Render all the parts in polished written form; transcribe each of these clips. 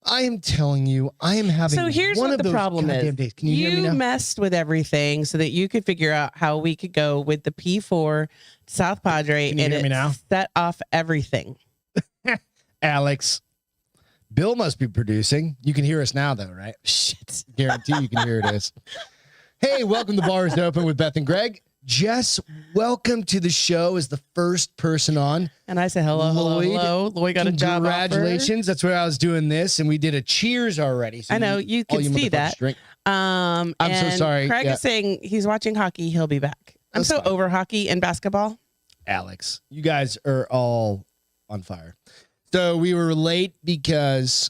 I am telling you, I am having So here's one what of the those problem is. goddamn days. Can you hear me now? Messed with everything so that you could figure out how we could go with the P4 South Padre, Can you and hear me now? set off everything. Alex, Bill must be producing. You can hear us now, though, right? Shit. Guarantee you can hear it. Hey, welcome to Bar is Open with Beth and Greg. Jess, welcome to the show as the first person on. And I said, hello, hello. Lloyd got a job offer. Congratulations. That's where I was doing this, and we did a cheers already. So I know, you can see that. Drink. I'm so sorry. Craig is saying he's watching hockey. He'll be back. I'm That's so fine. over hockey and basketball. Alex, you guys are all on fire. So we were late because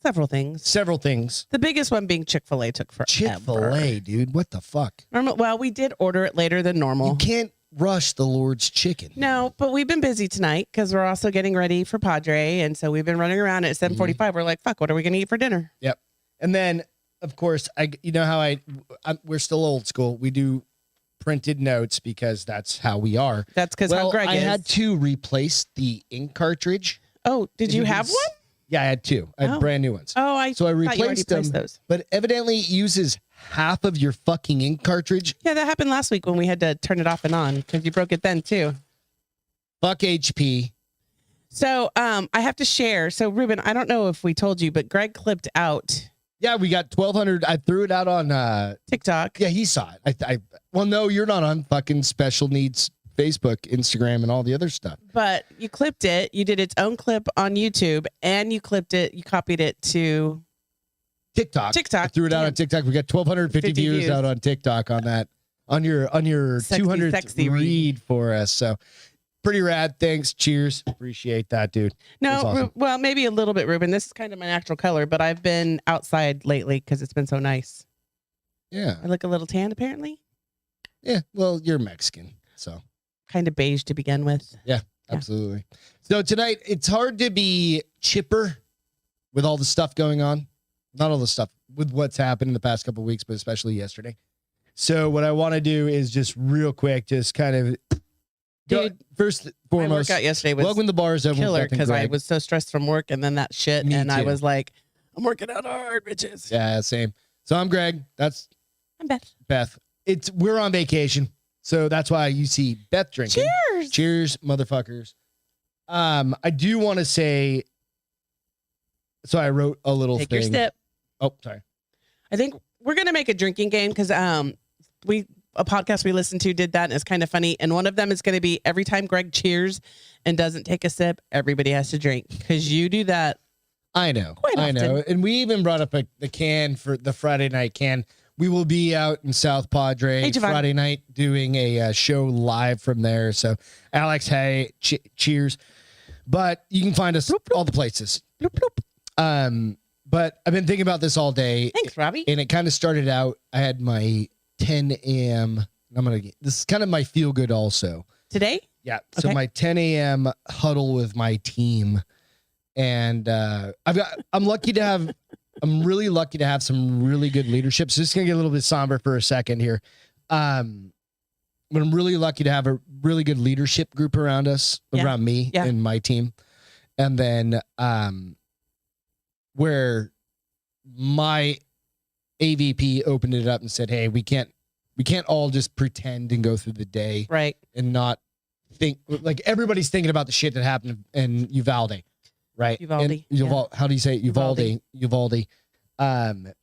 Several things. The biggest one being Chick-fil-A took forever. Chick-fil-A, dude. What the fuck? Well, we did order it later than normal. You can't rush the Lord's chicken. No, but we've been busy tonight because we're also getting ready for Padre. And so we've been running around at 7:45. We're like, fuck, what are we going to eat for dinner? Yep. And then, of course, you know how we're still old school. We do printed notes because that's how we are. That's because how Greg is. I had to replace the ink cartridge. Oh, did you have one? Yeah, I had two. I had brand new ones. Oh, so I replaced them. Those. But evidently it uses half of your fucking ink cartridge. Yeah, that happened last week when we had to turn it off and on because you broke it then too. Fuck HP. So I have to share. So Ruben, I don't know if we told you, but Greg clipped out. Yeah, we got 1,200. I threw it out on TikTok. Yeah, he saw it. Well, no, you're not on fucking special needs Facebook, Instagram, and all the other stuff. But you clipped it. You did its own clip on YouTube, and you clipped it. You copied it to TikTok. I threw it out on TikTok. We got 1,250 views out on TikTok on that. On your 200th read for us. So pretty rad. Thanks. Cheers. Appreciate that, dude. No, awesome. Well, maybe a little bit, Ruben. This is kind of my natural color, but I've been outside lately because it's been so nice. Yeah. I look a little tan, apparently. Yeah. Well, you're Mexican, so. Kind of beige to begin with. Yeah, absolutely. So tonight, it's hard to be chipper with all the stuff going on. Not all the stuff with what's happened in the past couple of weeks, but especially yesterday. So what I want to do is just real quick, just kind of first and foremost. My workout yesterday was welcome to Bars Open killer because I was so stressed from work and then that shit. Me and too. I was like, I'm working out hard, bitches. Yeah, same. So I'm Greg. I'm Beth. We're on vacation. So that's why you see Beth drinking. Cheers. Cheers, motherfuckers. I do want to say, so I wrote a little thing. Take your sip. Oh, sorry. I think we're going to make a drinking game because a podcast we listened to did that and it's kind of funny. And one of them is going to be every time Greg cheers and doesn't take a sip, everybody has to drink because you do that. I know. Quite often. I know. And we even brought up the can for the Friday night can. We will be out in South Padre Friday night doing a show live from there. So, Alex, hey, cheers. But you can find us all the places. Bloop, bloop. But I've been thinking about this all day. Thanks, Robbie. And it kind of started out, I had my 10 a.m. This is kind of my feel good also. Today? Yeah. So my 10 a.m. huddle with my team. And I'm really lucky to have some really good leadership. So this is going to get a little bit somber for a second here. But I'm really lucky to have a really good leadership group around us, around me and my team. And then where my AVP opened it up and said, hey, we can't all just pretend and go through the day. Right. And not think like everybody's thinking about the shit that happened in Uvalde. Right. Uvalde. How do you say it? Uvalde.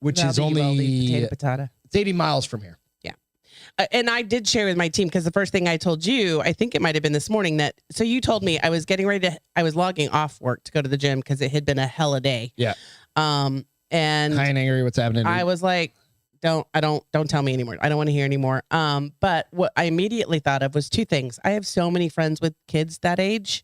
Which is only potato. It's 80 miles from here. Yeah. And I did share with my team because the first thing I told you, I think it might have been this morning so you told me I was logging off work to go to the gym because it had been a hell of a day. Yeah. And high and angry. What's happening? I was like, don't tell me anymore. I don't want to hear anymore. But what I immediately thought of was two things. I have so many friends with kids that age.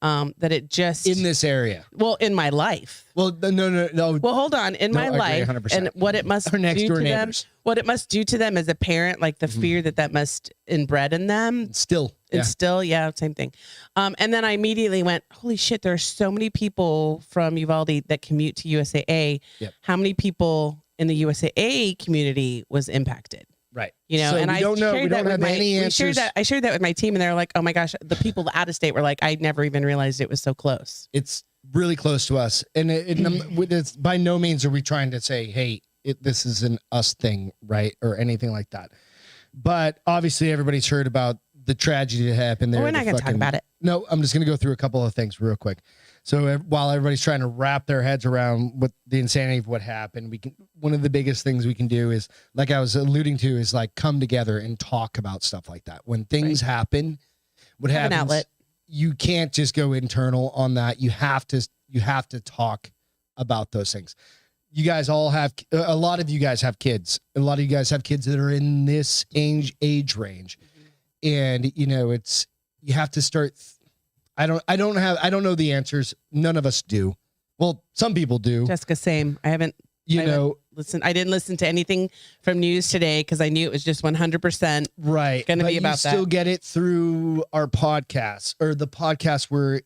That it just in this area. Well, in my life. Well, no. Well, hold on. In my life, 100%. And what it must do to them. What it must do to them as a parent, like the fear that must inbred in them. Still, same thing. And then I immediately went, holy shit! There are so many people from Uvalde that commute to USAA. Yep. How many people in the USAA community was impacted? Right. You know, so and we don't know. We don't have any answers. I shared that with my team, and they're like, "Oh my gosh!" The people out of state were like, "I never even realized it was so close." It's really close to us. And it's by no means are we trying to say, hey, this is an us thing, right? Or anything like that. But obviously everybody's heard about the tragedy that happened there. We're not going to talk about it. No, I'm just going to go through a couple of things real quick. So while everybody's trying to wrap their heads around what the insanity of what happened, one of the biggest things we can do is, like I was alluding to, is like come together and talk about stuff like that. When things happen, what happens? An outlet. You can't just go internal on that. You have to talk about those things. You guys all have, a lot of you guys have kids. A lot of you guys have kids that are in this age range. And you have to start. I don't know the answers. None of us do. Well, some people do. Jessica, same. I haven't listen. I didn't listen to anything from news today because I knew it was just 100% right. Going to be about that. Still get it through our podcasts or the podcast where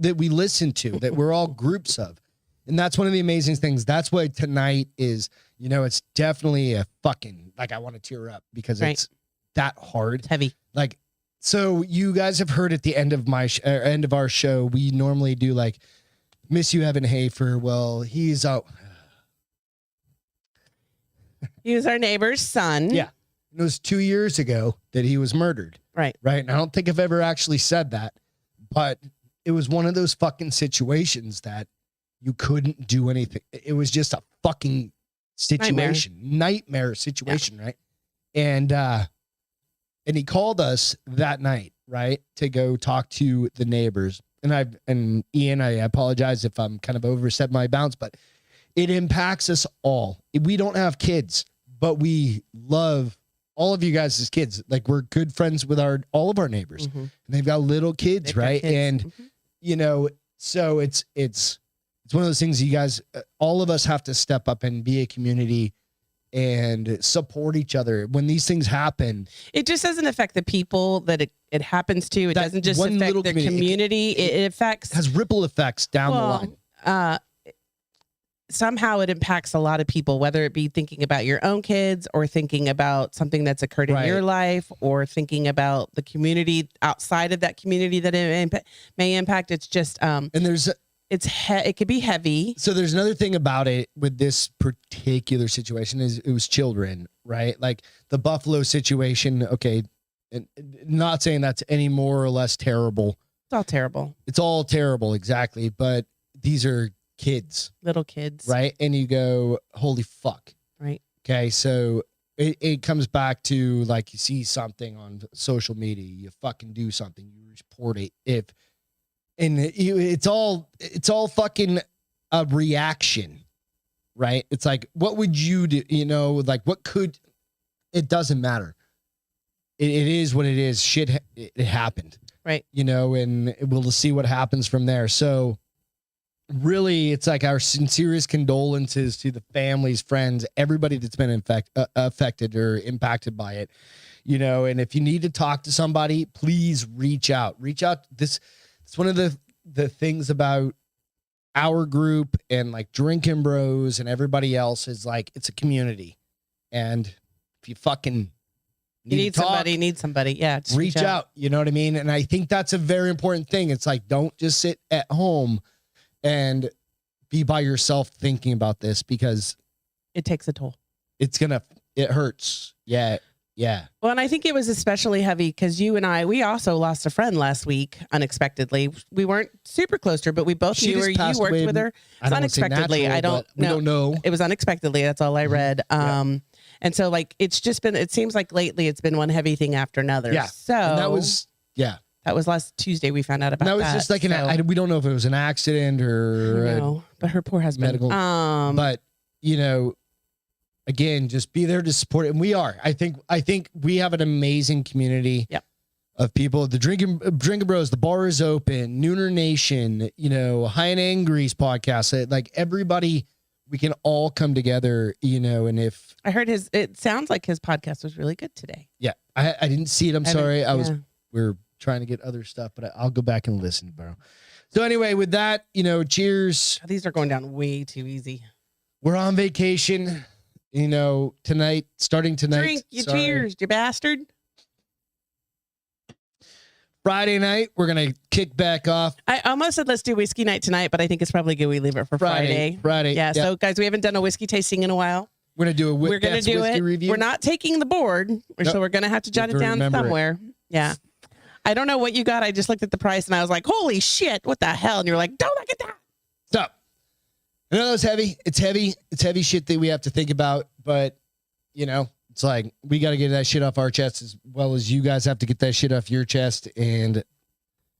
that we listen to, that we're all groups of, and that's one of the amazing things. That's why tonight is, it's definitely a fucking like I want to tear up because it's that hard, it's heavy, like. So you guys have heard at the end of end of our show, we normally do like miss you, Evan Hafer. Well, he's out. He was our neighbor's son. Yeah. It was 2 years ago that he was murdered. Right. Right. And I don't think I've ever actually said that, but it was one of those fucking situations that you couldn't do anything. It was just a fucking situation, nightmare situation. Yeah. Right. And he called us that night, right, to go talk to the neighbors. And Ian, I apologize if I'm kind of overstepped my bounds, but it impacts us all. We don't have kids, but we love all of you guys as kids. Like we're good friends with all of our neighbors, and they've got little kids, right? And so it's one of those things you guys, all of us have to step up and be a community and support each other when these things happen. It just doesn't affect the people that it happens to. It doesn't just affect their community. It affects, has ripple effects down the line. Somehow it impacts a lot of people, whether it be thinking about your own kids or thinking about something that's occurred in your life or thinking about the community outside of that community that it may impact. It's just, and it could be heavy. So there's another thing about it with this particular situation is it was children, right? Like the Buffalo situation. Okay. And not saying that's any more or less terrible. It's all terrible. It's all terrible. Exactly. But these are kids, little kids. Right. And you go, holy fuck. Right. Okay. So it comes back to like, you see something on social media, you fucking do something, you report it. And it's all fucking a reaction, right? It's like, what would you do? Like it doesn't matter. It is what it is. Shit, it happened. Right. And we'll see what happens from there. So really, it's like our sincerest condolences to the families, friends, everybody that's been affected or impacted by it, and if you need to talk to somebody, please reach out. It's one of the things about our group and like Drinking Bros and everybody else is like, it's a community. And if you fucking need somebody. Yeah. Just reach out. You know what I mean? And I think that's a very important thing. It's like, don't just sit at home and be by yourself thinking about this because it takes a toll. It hurts. Yeah. Yeah. Well, and I think it was especially heavy because you and we also lost a friend last week unexpectedly. We weren't super close to her, but we both knew her. You worked with her. It's unexpectedly. I don't know. It was unexpectedly. That's all I read. And so like, it's just been, it seems like lately it's been one heavy thing after another. Yeah. So and that was last Tuesday we found out about that. That was just like we don't know if it was an accident or but her poor husband. Medical. But again, just be there to support it. And we are. I think we have an amazing community of people. The Drinking Bros, the bar is open, Nooner Nation, High and Angry's podcast. Like everybody, we can all come together, and if I heard it sounds like his podcast was really good today. Yeah. I didn't see it. I'm sorry. We're trying to get other stuff, but I'll go back and listen, bro. So anyway, with that, cheers. These are going down way too easy. We're on vacation. Starting tonight. Drink, cheers, you bastard. Friday night, we're going to kick back off. I almost said let's do whiskey night tonight, but I think it's probably good we leave it for Friday. Friday. Yeah. So, guys, we haven't done a whiskey tasting in a while. We're going to do a We're going to do whiskey it. review. We're not taking the board, so we're going to have to jot it down somewhere. Yeah. I don't know what you got. I just looked at the price and I was like, holy shit, what the hell? And you're like, don't look at that. Stop. I know it's heavy. It's heavy. It's heavy shit that we have to think about. But, you know, it's like we got to get that shit off our chest as well as you guys have to get that shit off your chest. And,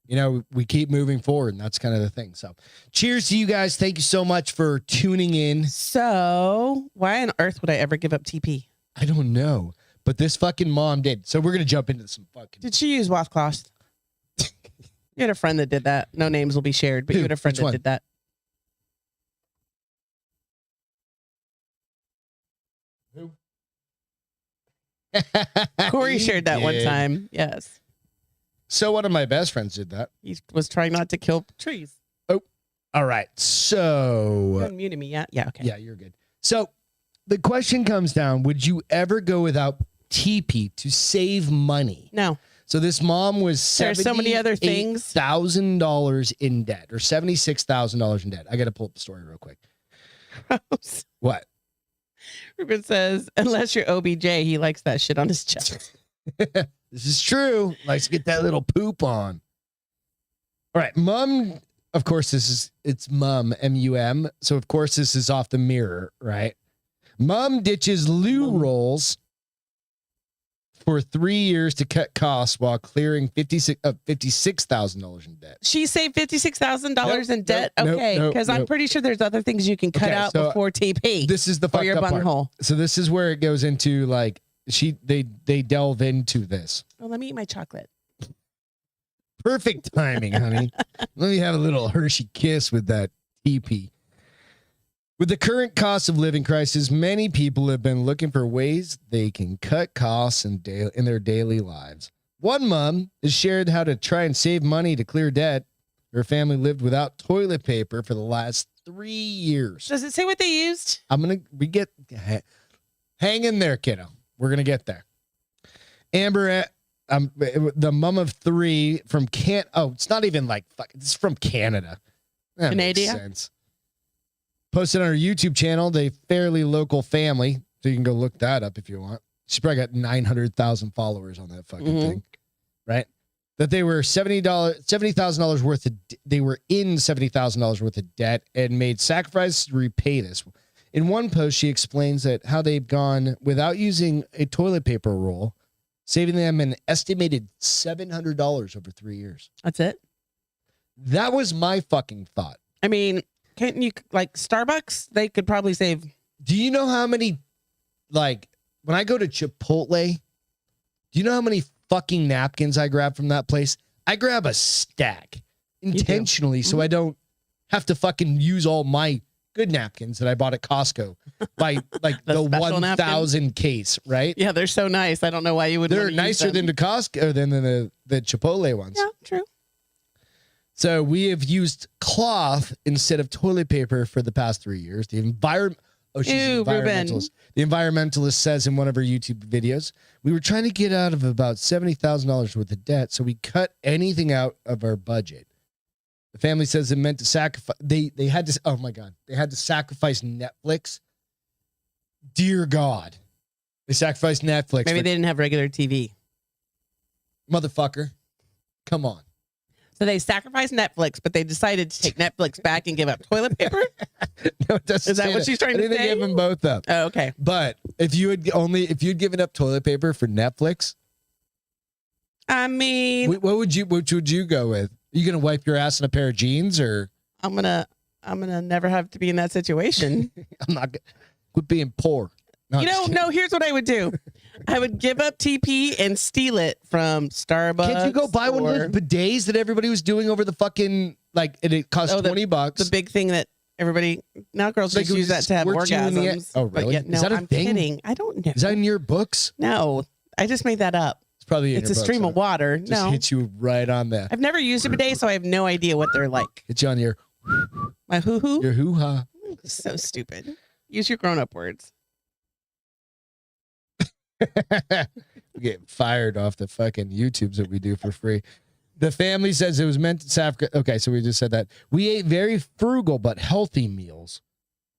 you know, we keep moving forward. And that's kind of the thing. So cheers to you guys. Thank you so much for tuning in. So why on earth would I ever give up TP? I don't know. But this fucking mom did. So we're going to jump into some fucking. Did she use washcloth? You had a friend that did that. No names will be shared, but you had a friend that did that. Who? Corey shared that one time. Yes. So one of my best friends did that. He was trying not to kill trees. Oh, all right. So. You unmuted me, yeah? Yeah, okay. Yeah, you're good. So the question comes down, would you ever go without TP to save money? No. So this mom was There's so many other things. $78,000 in debt or $76,000 in debt. I got to pull up the story real quick. Gross. What? Ruben says, unless you're OBJ, he likes that shit on his chest. This is true. Likes to get that little poop on. All right. Mom, of course, it's mum, M-U-M. So, of course, this is off the mirror, right? Mom ditches loo rolls for 3 years to cut costs while clearing $56,000 in debt. She saved $56,000 in debt? Nope, okay, because I'm pretty sure there's other things you can cut out before TP. This is the fucked up part. So this is where it goes into like they delve into this. Well, let me eat my chocolate. Perfect timing, honey. Let me have a little Hershey kiss with that TP. With the current cost of living crisis, many people have been looking for ways they can cut costs in their daily lives. One mom has shared how to try and save money to clear debt. Her family lived without toilet paper for the last 3 years. Does it say what they used? Hang in there, kiddo. We're going to get there. Amber, the mom of 3 from it's not even like, it's from Canada. That makes sense. Posted on her YouTube channel, the Fairly Local Family. So you can go look that up if you want. She's probably got 900,000 followers on that fucking thing. Right? That they were $70,000 worth of, they were in $70,000 worth of debt and made sacrifices to repay this. In one post, she explains that how they've gone without using a toilet paper roll, saving them an estimated $700 over 3 years. That's it? That was my fucking thought. I mean, can't you, like Starbucks, they could probably save. Do you know how many, like, when I go to Chipotle, do you know how many fucking napkins I grab from that place? I grab a stack intentionally so I don't have to fucking use all my good napkins that I bought at Costco by like the 1,000 case, right? Yeah, they're so nice. I don't know why you would. They're nicer than the Costco than the Chipotle ones. Yeah, true. So we have used cloth instead of toilet paper for the past 3 years. The environmentalist. The environmentalist says in one of her YouTube videos, we were trying to get out of about $70,000 worth of debt, so we cut anything out of our budget. The family says it meant to sacrifice. They had to. Oh my God! They had to sacrifice Netflix. Dear God, they sacrificed Netflix. Maybe they didn't have regular TV. Motherfucker, come on. So they sacrificed Netflix, but they decided to take Netflix back and give up toilet paper? No, it doesn't. Is that what she's trying to say? They gave them both up. Oh, okay. But if you'd given up toilet paper for Netflix, I mean, what would you go with? Are you gonna wipe your ass in a pair of jeans, or I'm gonna never have to be in that situation. I'm not. Quit being poor. No, no. Here's what I would do. I would give up TP and steal it from Starbucks. Can't you go buy one of those bidets that everybody was doing over the fucking it cost $20? The big thing that everybody now girls just use that to have orgasms. Oh really? Yeah, no, is that a I'm thing? kidding. I don't know. Is that in your books? No, I just made that up. It's probably in it's your a stream books, of water. Just hits you right on that. I've never used a bidet, so I have no idea what they're like. Hits you on your my hoo hoo. Your hoo ha. So stupid. Use your grown up words. We get fired off the fucking YouTubes that we do for free. The family says it was meant to sacrifice. Okay, so we just said that. We ate very frugal but healthy meals.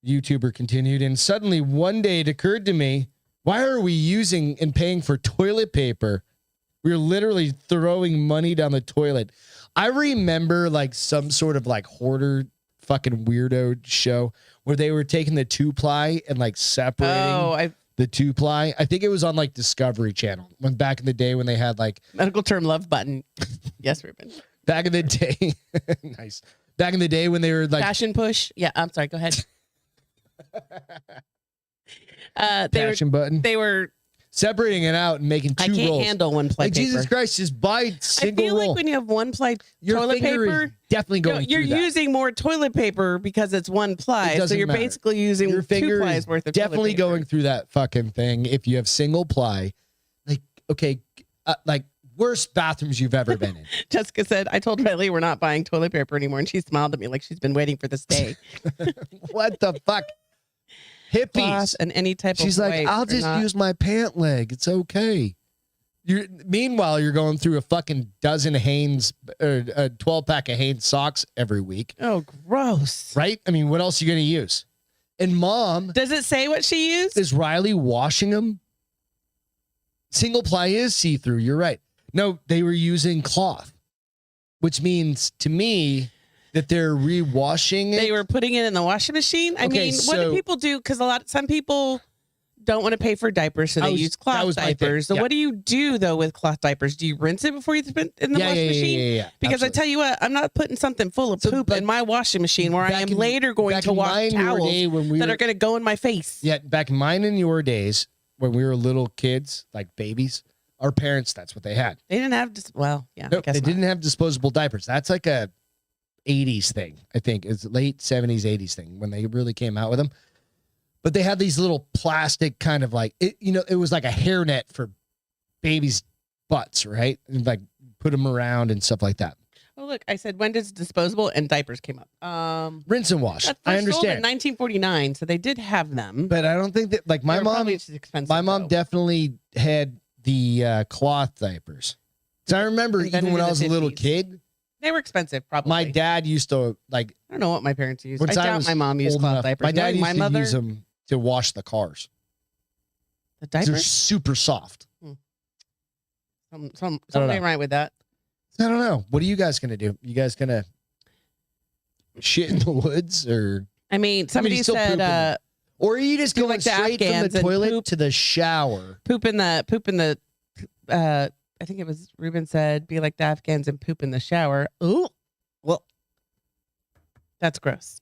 YouTuber continued, and suddenly one day it occurred to me, why are we using and paying for toilet paper? We were literally throwing money down the toilet. I remember like some sort of like hoarder fucking weirdo show where they were taking the 2-ply and like separating the 2-ply. I think it was on like Discovery Channel when back in the day when they had like medical term love button. Yes, Ruben. Back in the day. Nice. Back in the day when they were like fashion push. Yeah, I'm sorry. Go ahead. Button. They were separating it out and making two rolls. I can't handle one-ply paper. Jesus Christ, just buy single roll. I feel like when you have one-ply finger toilet paper, is definitely going you're through that. using more toilet paper because it's one-ply. So you're basically using your finger 2 plies worth of definitely toilet paper. going through that fucking thing. If you have single ply, like, okay, like worst bathrooms you've ever been in. Jessica said, I told Riley we're not buying toilet paper anymore. And she smiled at me like she's been waiting for this day. What the fuck? Hippies Cloth and any type She's of like, I'll just use my pant leg. It's okay. Meanwhile, you're going through a fucking dozen Hanes or a 12-pack of Hanes socks every week. Oh, gross. Right? I mean, what else are you going to use? And mom. Does it say what she used? Is Riley washing them? Single ply is see-through. You're right. No, they were using cloth, which means to me that they're re-washing it. They were putting it in the washing machine. I mean, what do people do? Because some people don't want to pay for diapers, so they use cloth diapers. So what do you do though with cloth diapers? Do you rinse it before you put it in the washing machine? Yeah. Because I tell you what, I'm not putting something full of poop in my washing machine where I am later going to wash towels that are going to go in my face. Yeah, back in mine and your days when we were little kids, like babies, our parents, that's what they had. They didn't have, Nope, they didn't have disposable diapers. That's like a 80s thing, I think. It's late 70s, 80s thing when they really came out with them. But they had these little plastic kind of like, it was like a hairnet for babies' butts, right? And like put them around and stuff like that. Oh, look, I said, when does disposable and diapers came up? Rinse and wash. I understand. Sold in 1949, so they did have them. But I don't think that, like my mom definitely had the cloth diapers. So I remember even when I was a little kid, they were expensive, probably. My dad used to like. I don't know what my parents used. I doubt my mom used cloth diapers. My dad used to use them to wash the cars. The diapers? They're super soft. Something ain't right with that. I don't know. What are you guys gonna do? You guys gonna shit in the woods, or? I mean, somebody said, or are you just going like straight from the toilet to the shower? Poop in the. I think it was Ruben said, be like the Afghans and poop in the shower. Ooh, well, that's gross.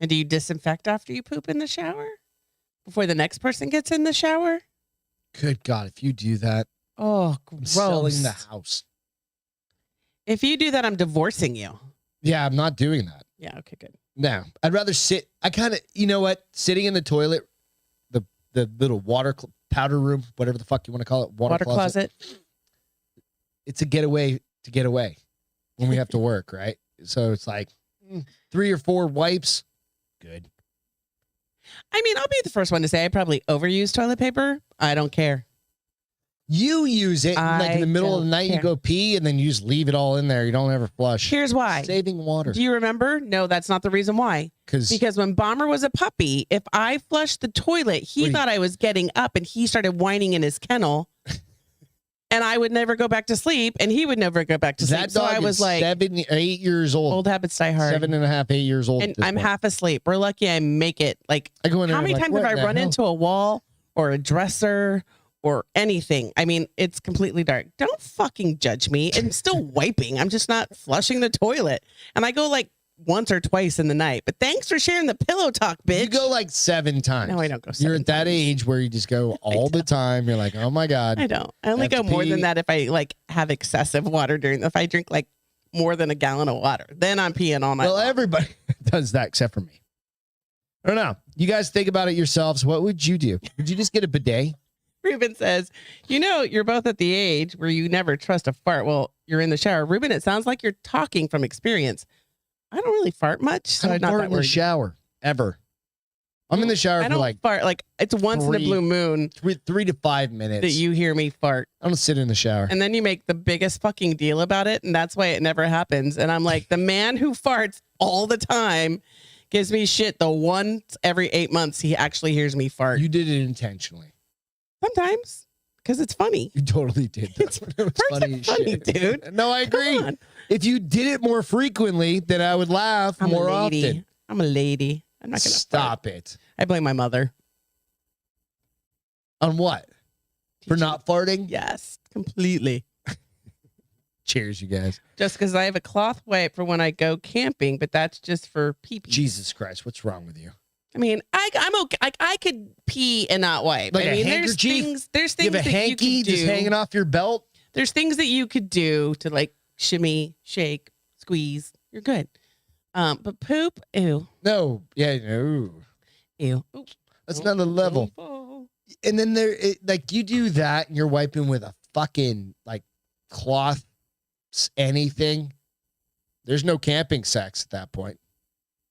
And do you disinfect after you poop in the shower? Before the next person gets in the shower? Good God, if you do that. Oh, gross. I'm selling the house. If you do that, I'm divorcing you. Yeah, I'm not doing that. Yeah, okay, good. No, I'd rather sit. I kind of, you know what? Sitting in the toilet, the little water powder room, whatever the fuck you want to call it. Water closet. It's a getaway to get away when we have to work, right? So it's like 3 or 4 wipes. Good. I mean, I'll be the first one to say I probably overuse toilet paper. I don't care. You use it like in the middle of the night, you go pee, and then you just leave it all in there. You don't ever flush. Here's why. Saving water. Do you remember? No, that's not the reason why. Because when Bomber was a puppy, if I flushed the toilet, he thought I was getting up, and he started whining in his kennel. And I would never go back to sleep, and he would never go back to sleep. So I was like 7, 8 years old. Old habits die hard. 7.5, 8 years old. And I'm half asleep. We're lucky I make it. Like, I go in there how many times have I run into a wall or a dresser or anything? I mean, it's completely dark. Don't fucking judge me. I'm still wiping. I'm just not flushing the toilet. And I go like once or twice in the night. But thanks for sharing the pillow talk, bitch. You go like 7 times. No, I don't go 7 You're at that age where you just go all the time. You're like, oh my God. I don't. I only go more than that if I like have excessive water if I drink like more than a gallon of water. Then I'm peeing all night long. Everybody does that except for me. I don't know. You guys think about it yourselves. What would you do? Would you just get a bidet? Ruben says, you're both at the age where you never trust a fart while you're in the shower. Ruben, it sounds like you're talking from experience. I don't really fart much, so I don't fart in the shower ever. I'm in the shower I for don't like fart. Like it's once in a 3 blue moon 3 to 5 minutes. that you hear me fart. I don't sit in the shower. And then you make the biggest fucking deal about it. And that's why it never happens. And I'm like, the man who farts all the time gives me shit. The once every 8 months, he actually hears me fart. You did it intentionally. Sometimes. Because it's funny. You totally did. It's It was funny as shit. dude. No, I agree. Come on. If you did it more frequently, then I would laugh I'm more a lady. often. I'm a lady. I'm not going to Stop it. I blame my mother. On what? For not farting? Yes, completely. Cheers, you guys. Just because I have a cloth wipe for when I go camping, but that's just for pee-pee. Jesus Christ, what's wrong with you? I mean, I'm okay. I could pee and not wipe. Like I a mean, handkerchief? there's You things have a that you hanky could do. just hanging off your belt? There's things that you could do to like shimmy, shake, squeeze. You're good. But poop, ew, No. Yeah, no. ew. That's not the level. And then like you do that and you're wiping with a fucking like cloth anything. There's no camping sex at that point.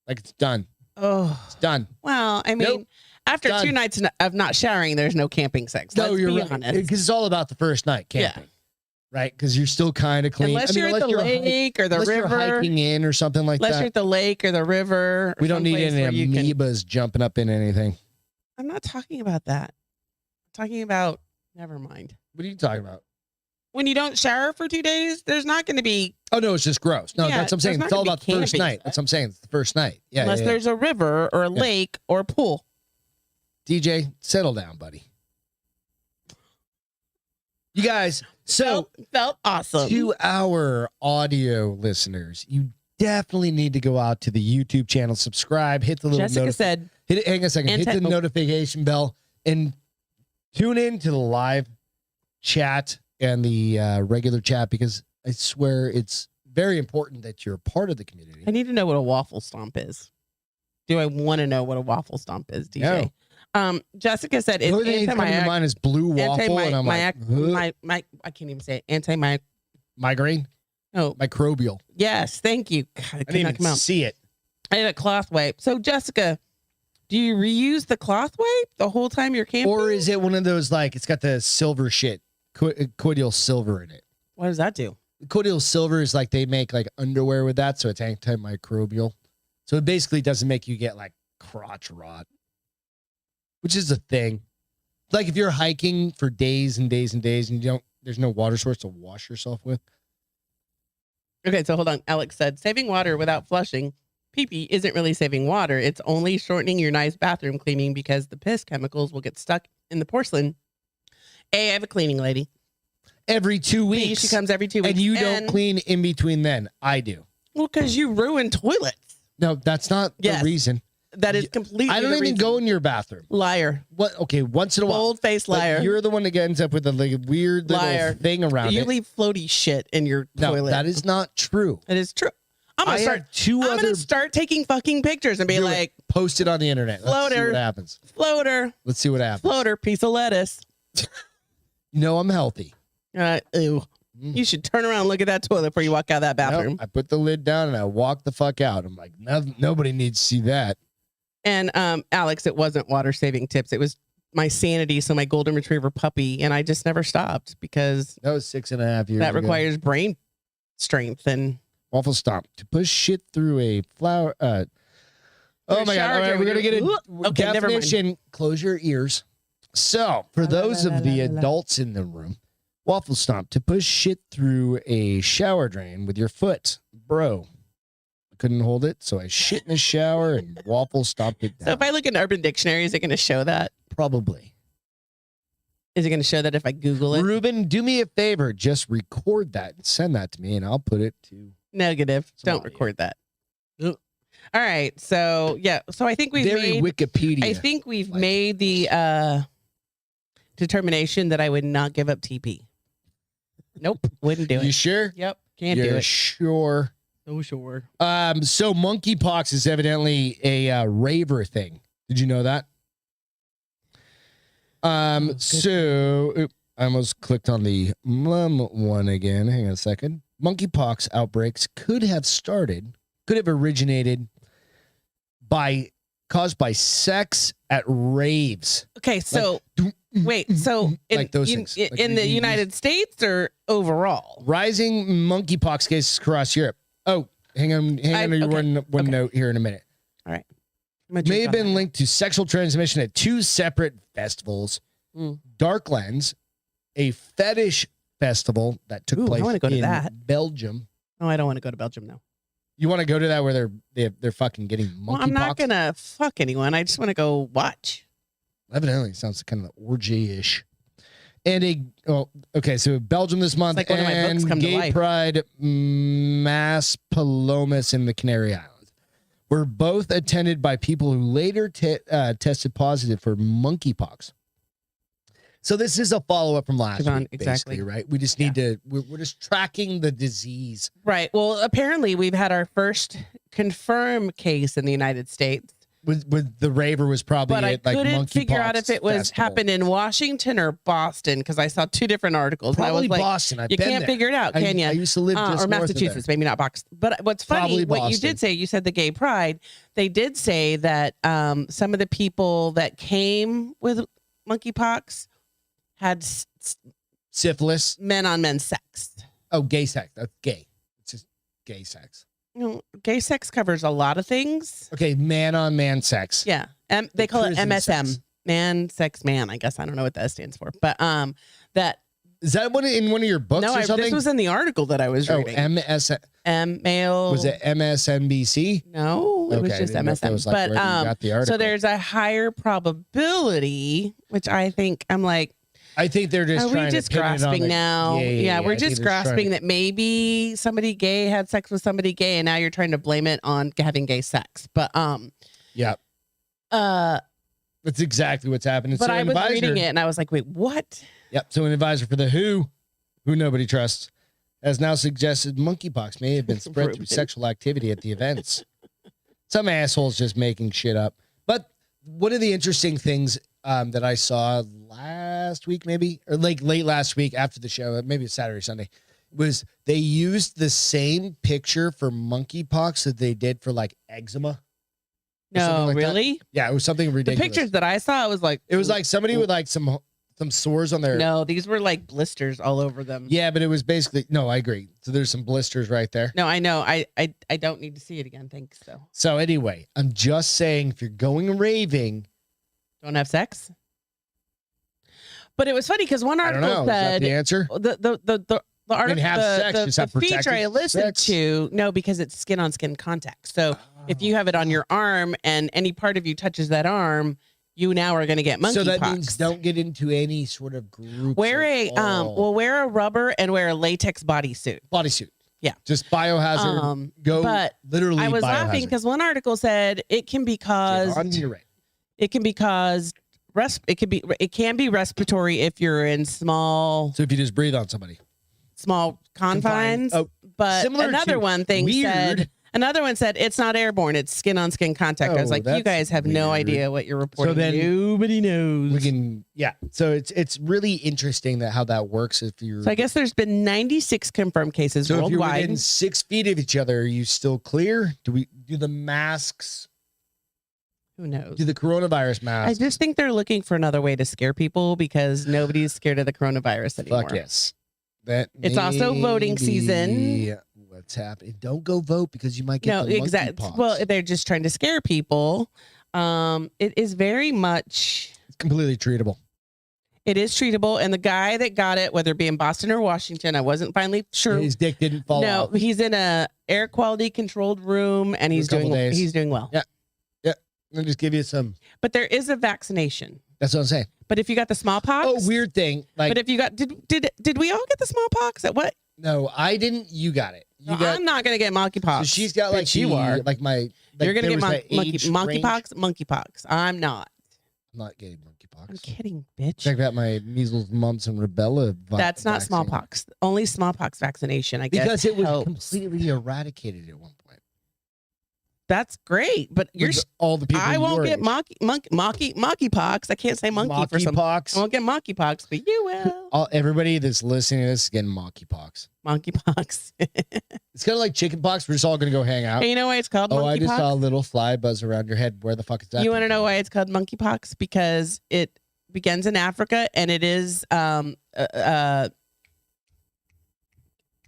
Like it's done. Oh, It's done. well, I mean, Nope. after Done. 2 nights of not showering, there's no camping sex. No, Let's you're be right. honest. Because it's all about the first night camping. Right? Because you're still kind of clean. Unless you're at the lake or the unless river. you're hiking in or something like Unless you're that. at the lake or the river. Or We don't need someplace any where you can- amoebas jumping up in anything. I'm not talking about that. I'm talking about, never mind. What are you talking about? When you don't shower for 2 days, there's not going to be, Oh, no, it's just gross. No, Yeah, that's what I'm saying. there's It's not all gonna about be the first camping night. sex. That's what I'm saying. It's the first night. Yeah. unless yeah, yeah. there's a river or a lake or a pool. DJ, settle down, buddy. You guys, so Felt awesome. to our audio listeners, you definitely need to go out to the YouTube channel, subscribe, hit the little Jessica said, hit it, hang on a second, hit the Anti- notification bell, and tune in to the live chat and the regular chat because I swear it's very important that you're a part of the community. I need to know what a waffle stomp is. Do I want to know what a waffle stomp is, DJ? Jessica said The it's only thing that comes to mind is blue waffle, and I'm like, I can't even say it. migraine, Oh, microbial. yes, thank you. God, I it could didn't not even come out. see it. I had a cloth wipe. So, Jessica, do you reuse the cloth wipe the whole time you're camping? Or is it one of those like it's got the silver shit, cordial silver in it? What does that do? Cordial silver is like they make like underwear with that, so it's antimicrobial. So it basically doesn't make you get like crotch rot, which is a thing. Like if you're hiking for days and days and days and there's no water source to wash yourself with. Okay, so hold on. Alex said saving water without flushing pee-pee isn't really saving water. It's only shortening your nice bathroom cleaning because the piss chemicals will get stuck in the porcelain. Hey, I have a cleaning lady. Every 2 weeks. She comes every 2 weeks. And you don't clean in between then. I do. Well, because you ruin toilets. No, that's not Yes. the reason. That is completely I don't the even reason. go in your bathroom. Liar. What? Okay, once in a while. Bold-faced But liar. you're the one that ends up with a like, weird little Liar. thing around You it. leave floaty shit in your No, toilet. that is not true. It is true. I'm I gonna have two I'm other gonna start taking fucking pictures and be Do it. like, Post it on the internet. Let's see Floater. what happens. floater, Let's see what happens. floater, piece of lettuce. No, I'm healthy. Ew. You should turn around and look at that toilet before you walk out of that bathroom. Nope, I put the lid down and I walk the fuck out. I'm like, nobody needs to see that. And Alex, it wasn't water saving tips. It was my sanity. So my golden retriever puppy, and I just never stopped because That was 6.5 years that ago. requires brain strength. And Waffle stomp. To push shit through a flower. Oh Your my God. shower All right, gel, we're going to get you're- a Okay, never mind. definition. Close your ears. So, for those of the adults in the room, waffle stomp. To push shit through a shower drain with your foot. Bro. I couldn't hold it, so I shit in the shower and waffle stomped it down. so if I look in Urban Dictionary, is it going to show that? Probably. Is it going to show that if I Google it? Ruben, do me a favor. Just record that and send that to me, and I'll put it to Negative. Some Don't audio. record that. All right. So yeah. So I think we've very made. Wikipedia. I think we've like. made the determination that I would not give up TP. Nope, wouldn't do You it. sure? Yep, can't You're do it. sure? So sure. So monkeypox is evidently a raver thing. Did you know that? So I almost clicked on the one again. Hang on a second. Monkeypox outbreaks could have originated by caused by sex at raves. Okay, so wait, so Like those things. Like in the United States or overall? Rising monkeypox cases across Europe. Oh, hang on one note here in a minute. All right. May have been linked to sexual transmission at 2 separate festivals. Darklands, a fetish festival that took place I want to go to in that. Belgium. Oh, I don't want to go to Belgium now. You want to go to that where they're fucking getting monkeypox? Well, I'm not gonna fuck anyone. I just want to go watch. Evidently, sounds kind of orgy-ish. And so Belgium this month, It's like one of my books come to Gay life. Pride Mass Palomas in the Canary Islands were both attended by people who later tested positive for monkeypox. So this is a follow-up from last week, exactly. basically, right? We just need to, we're just tracking the disease. Right. Well, apparently we've had our first confirmed case in the United States. With the Raver was probably But I it, like couldn't monkeypox figure out if it was festival. happened in Washington or Boston because I saw 2 different articles. Probably and I was like, Boston. I've you been can't there. figure it out, can you? I used to live just or north Massachusetts, of there. maybe not Boston. But what's funny, Probably what you Boston. did say, you said the Gay Pride. They did say that some of the people that came with monkeypox had Syphilis. men on men sex. Oh, gay sex. That's gay. It's just gay sex. You know, gay sex covers a lot of things. Okay, man on man sex. Yeah. They call it prison MSM. sex. Man, sex, man. I guess I don't know what that stands for. But that Is that in one of your books or something? this was in the article that I was reading. Male. Was it MSNBC? No, it was Okay, just I didn't know if that MSM. was like But where you got the article. so there's a higher probability, which I think I'm like, I think they're just are we trying just to pin it on grasping the- now? Yeah, we're I think just they're trying grasping to- that maybe somebody gay had sex with somebody gay, and now you're trying to blame it on having gay sex. But Yeah, that's exactly what's happening. but So I an was advisor- reading it, and I was like, wait, what? Yep. So an advisor for the who nobody trusts, has now suggested monkeypox may have been spread through Ruben. sexual activity at the events. Some assholes just making shit up. But one of the interesting things that I saw last week, maybe, or like late last week after the show, maybe it's Saturday, Sunday, was they used the same picture for monkeypox that they did for like eczema. or something No, like that. really? Yeah, it was something The ridiculous. pictures that I saw, it was like It was like somebody with like some sores on their. no, these were like blisters all over them. Yeah, but it was basically no. I agree. So there's some blisters right there. No, I know. I don't need to see it again. Thanks, though. So anyway, I'm just saying, if you're going raving, Don't have sex. But it was funny because one I don't article know. Is that said the answer? the article, have sex, just have the feature I protected listened sex? to, no, because it's skin on skin contact. So if you have it on your arm and any part of you touches that arm, you now are going to get monkeypox. So that means don't get into any sort of group. wear wear a rubber and wear a latex bodysuit. bodysuit. Yeah. Just biohazard. Go but literally. I was laughing biohazard. because one article said it can be caused. You're right. It can be caused. It can be respiratory if you're in small So if you just breathe on somebody, confines. Oh, but similar another to- one thing weird. another one said it's not airborne. It's skin on skin contact. I was Oh, like, you that's guys have no weird. idea what you're reporting. then Nobody knows. we can. Yeah. So it's really interesting that how that works. If you're So I guess there's been 96 confirmed cases so if you're worldwide. within 6 feet of each other, are you still clear? Do the masks? Who knows? Do the coronavirus I masks? just think they're looking for another way to scare people because nobody's scared of the coronavirus anymore. Fuck yes. That It's also voting season. maybe What's happening? Don't go vote because you might get No, the exactly. monkeypox. Well, they're just trying to scare people. It is very much. It's completely treatable. It is treatable, and the guy that got it, whether it be in Boston or Washington, I wasn't finally sure. His dick didn't fall No, off. he's in a air quality controlled room, and he's For a couple doing days. he's doing well. Yeah. I'll just give you some. But there is a vaccination. That's what I'm saying. But if you got the smallpox, Oh, weird thing. Like, But if you got did we all get the smallpox? At what? no, I didn't. You got it. You No, got. I'm not gonna get monkeypox. So she's got like Bitch, you are. like my. Like You're gonna there get was that age range. monkeypox. Monkeypox. I'm not. I'm not getting monkeypox. I'm kidding, bitch. Check out my measles, mumps, and rubella. That's not vaccine. smallpox. Only smallpox vaccination, I guess. Because it was helps. completely eradicated at one point. That's great, but you're With all the people. I won't your get age. monkeypox. I can't say monkey for some. I Monkeypox. won't get monkeypox, but you will. Everybody that's listening to this is getting monkeypox. Monkeypox. It's kind of like chickenpox. We're just all gonna go hang out. Hey, you know why it's called monkeypox? I just saw a little fly buzz around your head. Where the fuck is that? You want to know why it's called monkeypox? Because it begins in Africa and it is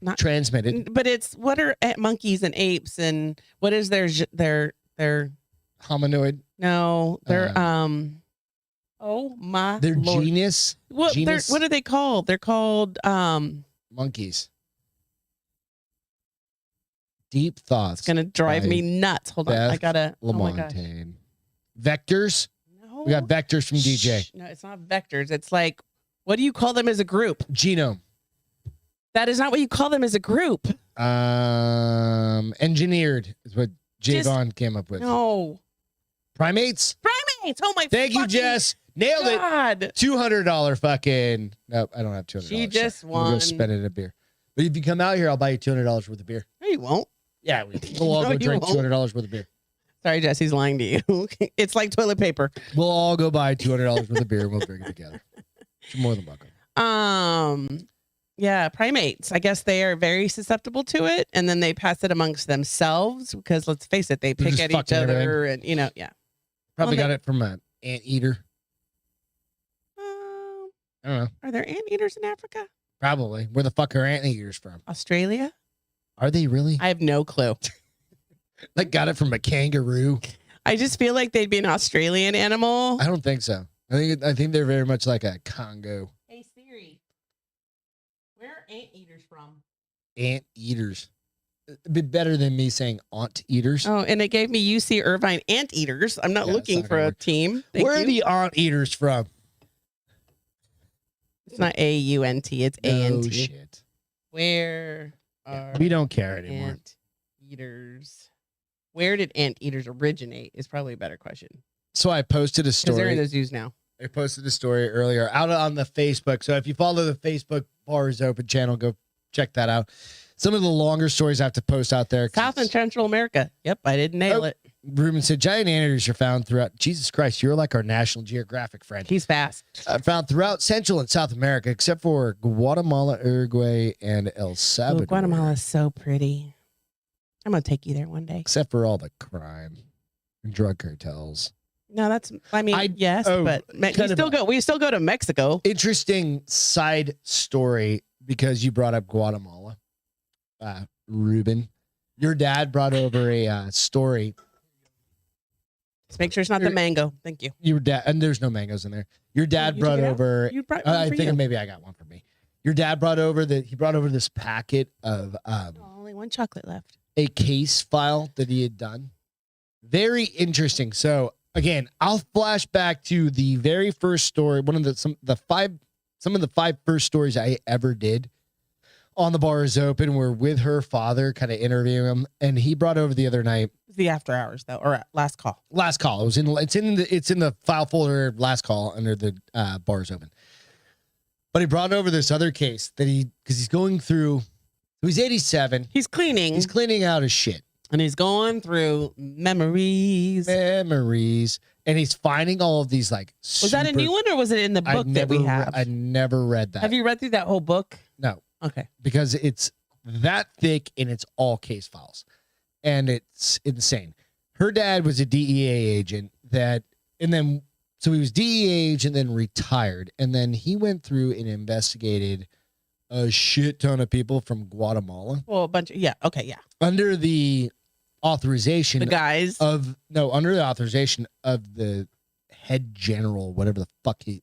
not transmitted, but it's what are monkeys and apes and what is their hominoid. no their oh my Their Lord. genus. What genus? what are they called? They're called monkeys. Deep thoughts. It's gonna drive by me nuts. Hold on, I Beth gotta. Oh my gosh. Lamontagne. Vectors. No, We got vectors from DJ. Shh. No, it's not vectors. It's like, what do you call them as a group? Genome. That is not what you call them as a group. Engineered is what Javon came up with. No. Primates. Primates. Oh my. Thank you, Jess. Nailed it. God. $200 fucking. Nope, I don't have $200. She just I'm gonna won. go spend it at a beer. But if you come out here, I'll buy you $200 worth of beer. No, you won't. Yeah, we'll all No, go you drink won't. $200 worth of beer. Sorry, Jesse's lying to you. It's like toilet paper. We'll all go buy $200 worth of beer and we'll drink it together. You're more than welcome. Yeah, primates. I guess they are very susceptible to it, and then they pass it amongst themselves because let's face it, they They're pick just at each fucking other, and yeah. Probably Well, got it from an anteater. I don't know. Are there anteaters in Africa? Probably. Where the fuck are anteaters from? Australia? Are they really? I have no clue. Like got it from a kangaroo? I just feel like they'd be an Australian animal. I don't think so. I think they're very much like a Congo. Hey Siri, where are anteaters from? Anteaters. It'd be better than me saying aunt eaters. Oh, and it gave me UC Irvine anteaters. I'm not Yeah, looking it's not for gonna a work. team. Thank Where you. are the aunt eaters from? It's not AUNT, it's No ANT. shit. Where are We don't care anymore. anteaters? Where did anteaters originate? Is probably a better question. So I posted a Because they're in story. the zoos now. I posted a story earlier out on the Facebook. So if you follow the Facebook Bars Open channel, go check that out. Some of the longer stories I have to post out there. South and Central America. Yep, I didn't nail it. Ruben said giant anteaters are found throughout. Jesus Christ, you're like our National Geographic friend. He's fast. Found throughout Central and South America, except for Guatemala, Uruguay, and El Salvador. Oh, Guatemala is so pretty. I'm gonna take you there one day. Except for all the crime and drug cartels. No, that's. I mean, yes, oh, but we kind of still go. We still go to Mexico. Interesting side story because you brought up Guatemala, Ruben. Your dad brought over a story. Just make sure it's not the mango. Thank you. Your dad, and there's no mangoes in there. Your dad you brought took it out? over. You brought one I for think you. maybe I got one for me. Your dad brought over this packet of Oh, only one chocolate left. a case file that he had done. Very interesting. So again, I'll flash back to the very first story. Some of the five first stories I ever did on the Bar is Open were with her father, kind of interviewing him, and he brought over the other night. It's the after hours though, or last call. Last call. It's in the file folder. Last call under the Bar is Open. But he brought over this other case that because he's going through. He's 87. He's cleaning. He's cleaning out his shit. And he's going through memories. And he's finding all of these like. Was that a new one or was it in the book that we have? I never read that. Have you read through that whole book? No, Okay. because it's that thick and it's all case files, and it's insane. Her dad was a DEA agent so he was DEA agent, then retired, and then he went through and investigated a shit ton of people from Guatemala Well, a bunch of, yeah. Okay. Yeah. under the authorization The guys. under the authorization of the head general, whatever the fuck the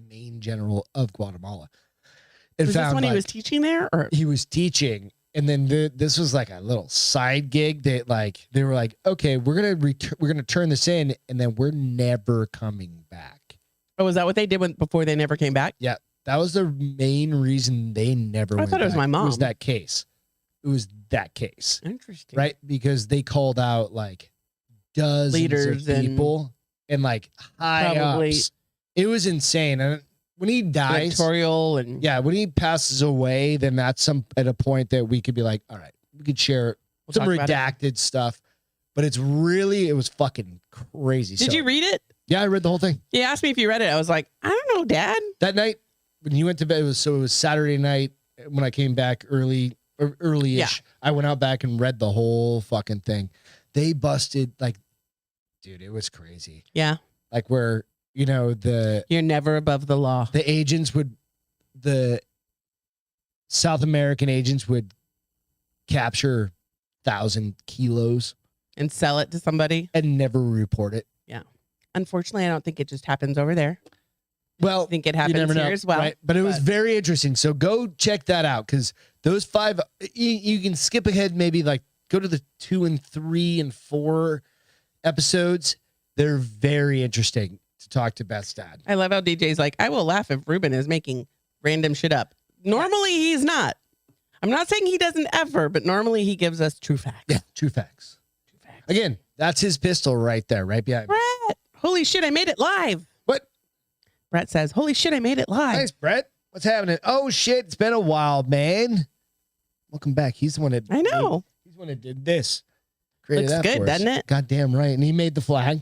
main general of Guatemala. And Was this found, when he was teaching there or? he was teaching, and then this was like a little side gig that they were like, okay, we're gonna turn this in, and then we're never coming back. Oh, was that what they did before they never came back? Yeah, that was the main reason they never. I went thought it was back. my mom. It was that case. It was that case. Interesting. Right? Because they called out like dozens Leaders of and- people and like high Probably- ups. It was insane. And when he dies, Editorial and when he passes away, then that's at a point that we could be like, all right, we could share we'll some talk about it. redacted stuff. but it was fucking crazy. Did you read it? Yeah, I read the whole thing. You asked me if you read it. I was like, I don't know, Dad. That night when you went to bed, it was Saturday night when I came back early-ish. Yeah. I went out back and read the whole fucking thing. They busted dude, it was crazy. Yeah. Like where, You're never above the law. The South American agents would capture 1,000 kilos And sell it to somebody. and never report it. Yeah. Unfortunately, I don't think it just happens over there. Well, I think it you happens never here know, as well. right? But it was very interesting. So go check that out because those 5, you can skip ahead, maybe go to the 2 and 3 and 4 episodes. They're very interesting to talk to Beth's dad. I love how DJ's like, I will laugh if Ruben is making random shit up. Normally, he's not. I'm not saying he doesn't ever, but normally he gives us true facts. Yeah, true facts. Again, that's his pistol right there, right behind me. Brett, holy shit, I made it live. What? Brett says, holy shit, I made it live. Nice, Brett. What's happening? Oh, shit. It's been a while, man. Welcome back. He's the one that... I know. He's the one that did this. Created Looks that good, for us. doesn't it? Goddamn right. And he made the flag.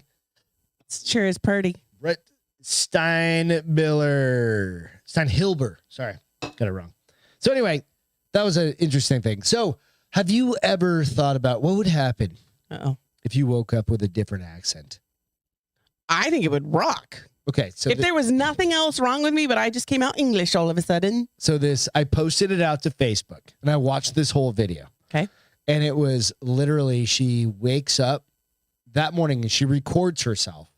It sure is pretty. Brett Steinhilber. Sorry. Got it wrong. So anyway, that was an interesting thing. So have you ever thought about what would happen Uh-oh. if you woke up with a different accent? I think it would rock. Okay. So If there was nothing else wrong with me, but I just came out English all of a sudden. I posted it out to Facebook and I watched this whole video. Okay. And it was literally, she wakes up that morning and she records herself.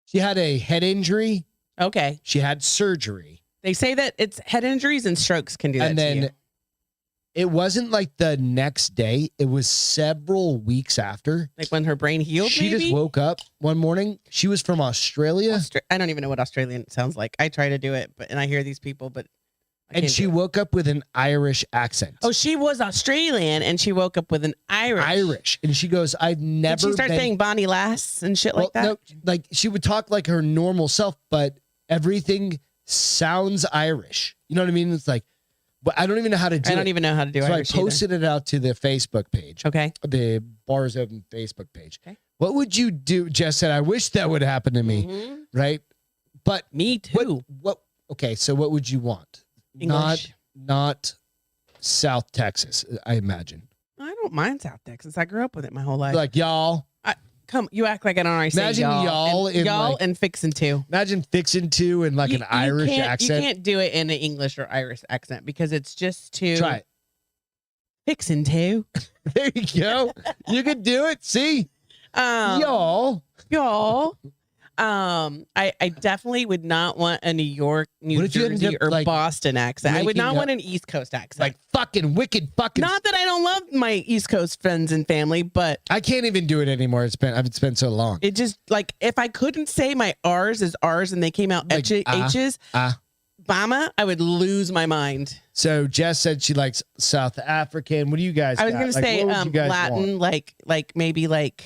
She had a head injury. Okay. She had surgery. They say that it's head injuries and strokes can do that And to then you. it wasn't like the next day. It was several weeks after. Like when her brain healed, She maybe? just woke up one morning. She was from Australia. I don't even know what Australian sounds like. I try to do it, and I hear these people, but I And can't she do it. woke up with an Irish accent. Oh, she was Australian, and she woke up with an Irish. And she goes, I've never Did she start been... saying Bonnie Lass and shit like that? No, like she would talk like her normal self, but everything sounds Irish. You know what I mean? It's like, but I don't even know how to do it. I don't even know how to do So Irish I posted it out to the Facebook page. Okay. The Bars Open Facebook page. Okay. What would you do? Jess said, I wish that would happen to me. Mhm. Right? But Me too. okay, so what would you want? English. Not South Texas, I imagine. I don't mind South Texas. I grew up with it my whole life. Like y'all. Come, you act like I don't already say Imagine y'all and, in, y'all like- and fixin' too. Imagine fixing to in like an Irish accent. You can't do it in an English or Irish accent because it's just too Try it. fixin' too. There you go. You could do it. See? Y'all. Y'all. I definitely would not want a New York, New What if you ended Jersey, up, or like, Boston accent. I would waking not up- want an East Coast accent. Like fucking wicked fucking. Not that I don't love my East Coast friends and family, but I can't even do it anymore. It's been so long. it just like if I couldn't say my R's as R's and they came out Like, H's, Bama, I would lose my mind. So Jess said she likes South African. What do you guys? I was got? gonna Like, say what would you guys Latin, want? like maybe like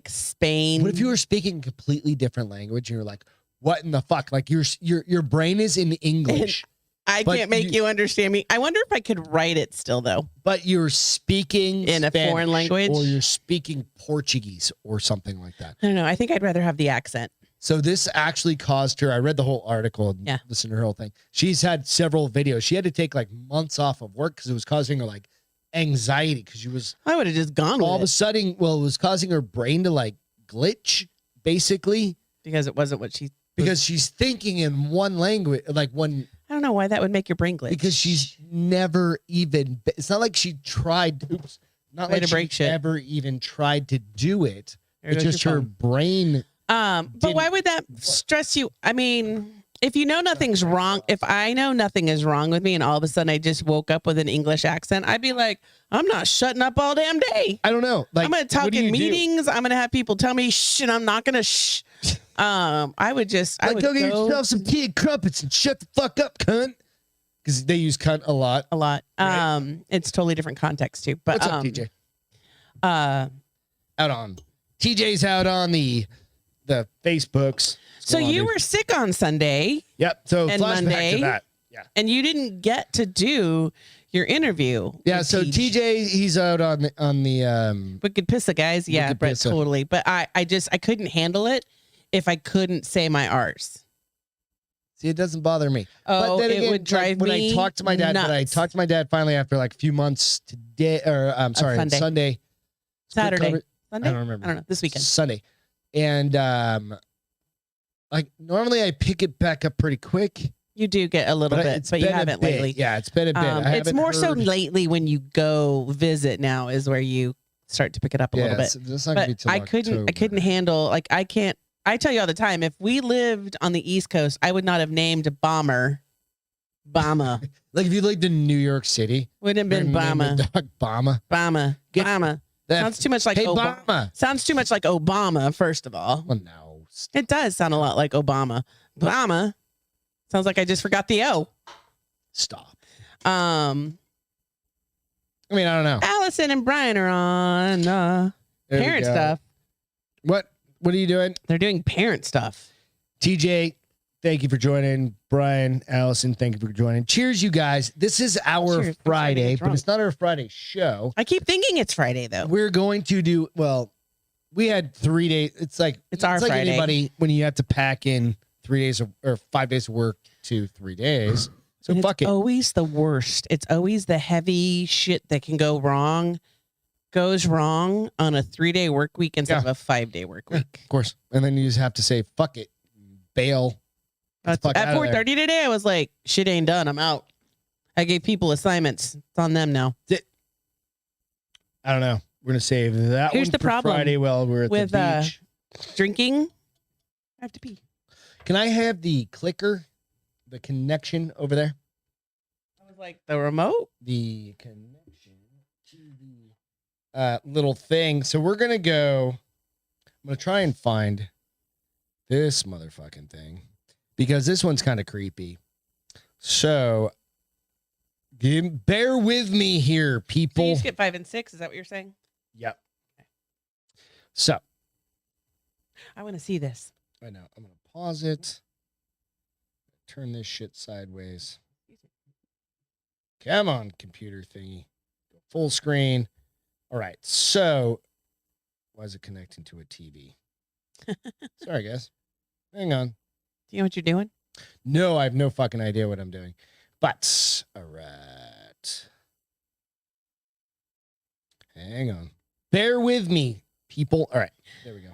Spain. What if you were speaking a completely different language and you're like, what in the fuck? Like your brain is in English, I but can't make you understand me. I wonder if I could write it still though. but you're speaking In a Spanish, foreign language? or you're speaking Portuguese or something like that. I don't know. I think I'd rather have the accent. So this actually caused her. I read the whole article and Yeah. listened to her whole thing. She's had several videos. She had to take like months off of work because it was causing her like anxiety because she was I would have just gone all of with a it sudden. Well, it was causing her brain to like glitch basically because it wasn't what she. because she's thinking in one language, like one. I don't know why that would make your brain glitch. Because she's never even. It's not like she tried. Oops. Not Way like to break she shit. ever even tried to do it. There It's goes just your her phone. brain. But why would that stress you? I mean, if you know nothing's wrong, if I know nothing is wrong with me and all of a sudden I just woke up with an English accent, I'd be like, I'm not shutting up all damn day. I don't know. Like I'm going to talk what do in you do? meetings. I'm going to have people tell me shh, and I'm not going to shh. I would just, I Like, would go get go yourself some tea and crumpets and shut the fuck up, cunt. Because they use cunt a lot. a lot. Right. It's totally different context too. But What's up, TJ? Uh, Out on TJ's out on the Facebooks. so Come on, you dude. were sick on Sunday. Yep. So and flashback Monday. to that. Yeah. And you didn't get to do your interview. Yeah, with so Teej. TJ, he's out on the Wicked Pissa, guys. Yeah, Wicked Brett, Pissa. totally. But I couldn't handle it if I couldn't say my R's. See, it doesn't bother me. Oh, but then it again, would drive when me I talked to my dad, but I nuts. talked to my dad finally after like a few months today, or I'm sorry, Sunday. Sunday. Saturday. Sunday? Sunday? I don't remember. I don't know. This weekend. Sunday. And like normally I pick it back up pretty quick. You do get a little bit, but you been a haven't bit. lately. Yeah, it's been a bit. I It's haven't more so heard- lately when you go visit now is where you start to pick it up a little bit. It's not gonna be But till I couldn't handle, like, I can't. I tell you all the time, if we lived on the East Coast, I would not have named Bama. Like if you lived in New York City, Wouldn't have been your name Bama. would dog Bama. Bama. Get- Bama. That- Sounds too much like hey, Obama. Bama. Sounds too much like Obama, first of all. Well, no. It does sound a lot like Obama. Bama. Sounds like I just forgot the O. Stop. I I don't know. Allison and Brian are on There we parent go. stuff. What are you doing? They're doing parent stuff. TJ, thank you for joining. Brian, Allison, thank you for joining. Cheers, you guys. This is our Cheers. Friday, Drunk. but it's not our Friday show. I keep thinking it's Friday though. We're going to do, well, we had 3 days. It's like our like Friday. anybody when you have to pack in 3 days or 5 days of work to 3 days. So And fuck it's it. always the worst. It's always the heavy shit that can go wrong. Goes wrong on a 3-day work week instead of a 5-day work Yeah, week. of course. And then you just have to say, fuck it. Bail. At fuck outta there. 4:30 today, I was like, shit ain't done. I'm out. I gave people assignments. It's on them now. I don't know. We're going to save that Here's one the for problem Friday while we're at with, the beach. Drinking. I have to pee. Can I have the clicker, the connection over there? I was like, the remote? The connection to the little thing. So we're going to go. I'm going to try and find this motherfucking thing because this one's kind of creepy. So bear with me here, So people. you skip 5 and 6. Is that what you're saying? Yep. So I want to see this. I know. I'm going to pause it. Turn this shit sideways. Come on, computer thingy. Full screen. All right. So, why is it connecting to a TV? Sorry, guys. Hang on. Do you know what you're doing? No, I have no fucking idea what I'm doing. But, all right. Hang on. Bear with me, people. All right. There we go.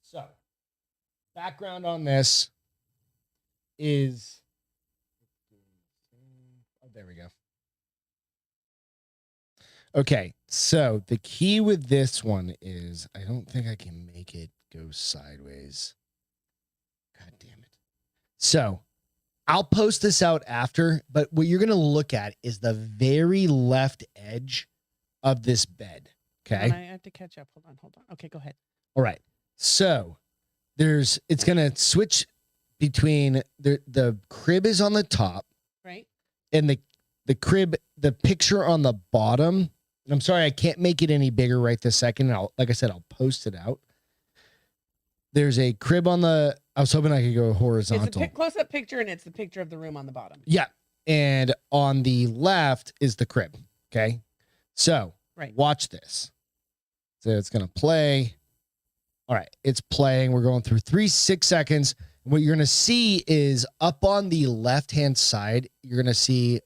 So, background on this is. Oh, there we go. Okay, so the key with this one is I don't think I can make it go sideways. God damn it. So I'll post this out after, but what you're going to look at is the very left edge of this bed. Okay. I have to catch up. Hold on. Okay, go ahead. All right. So it's going to switch between the crib is on the top Right? and the crib, the picture on the bottom. And I'm sorry, I can't make it any bigger right this second. Like I said, I'll post it out. There's a crib on the, I was hoping I could go horizontal. It's a close-up picture, and it's the picture of the room on the bottom. Yeah. And on the left is the crib. Okay. So Right. watch this. So it's going to play. All right. It's playing. We're going through 6 seconds. What you're going to see is up on the left-hand side, you're going to see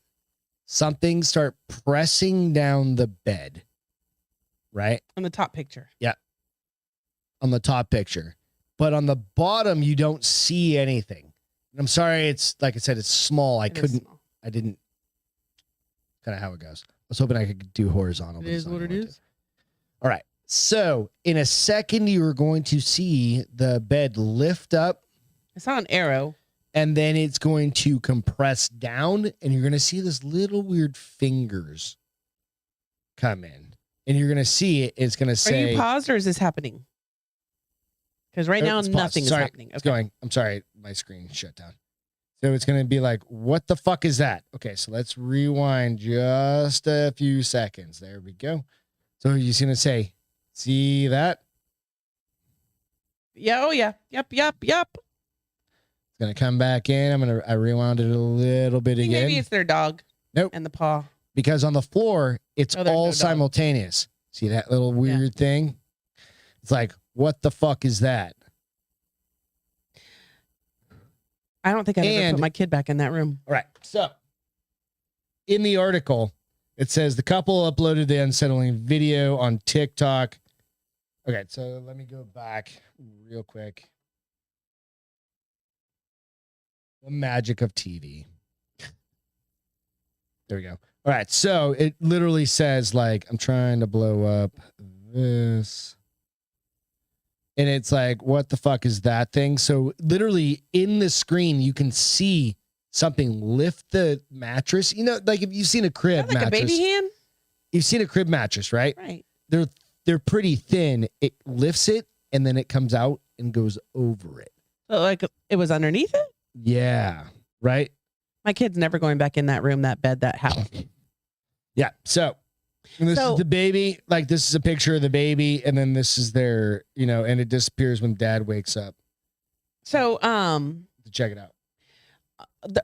something start pressing down the bed. Right. On the top picture. On the top picture. But on the bottom, you don't see anything. And I'm sorry. It's like I said, it's small. I It is couldn't. small. I didn't. Kind of how it goes. I was hoping I could do horizontal. It but it's is not what gonna it work. is. All right. So in a second, you are going to see the bed lift up, It's not an arrow. and then it's going to compress down, and you're going to see this little weird fingers come in, and you're going to see it. It's going to Are say, you paused, or is this happening? Because right now It's paused. nothing is Sorry, happening. It's going. I'm sorry, my screen shut down. So it's going to be like, what the fuck is that? Okay, so let's rewind just a few seconds. There we go. So you're going to say, see that? Yeah. Oh yeah. Yep. It's gonna come back in. I rewound it a little bit again. Maybe it's their dog. Nope. And the paw. Because on the floor, it's Oh, there's all no dog. simultaneous. See that little weird thing? It's like, what the fuck is that? I don't think I'd ever put my kid back in that room. All right. So in the article, it says the couple uploaded the unsettling video on TikTok. Okay, so let me go back real quick. The magic of TV. There we go. All right, so it literally says, like, I'm trying to blow up this. And it's like, what the fuck is that thing? So literally in the screen, you can see something lift the mattress. You know, like if you've seen a crib Like mattress. a baby hand? You've seen a crib mattress, right? Right. They're pretty thin. It lifts it and then it comes out and goes over it. So like it was underneath it? Yeah. Right? My kid's never going back in that room, that bed, that house. Yeah. So and this is the baby. Like this is a picture of the baby, and then this is their, you know, and it disappears when dad wakes up. So Check it out.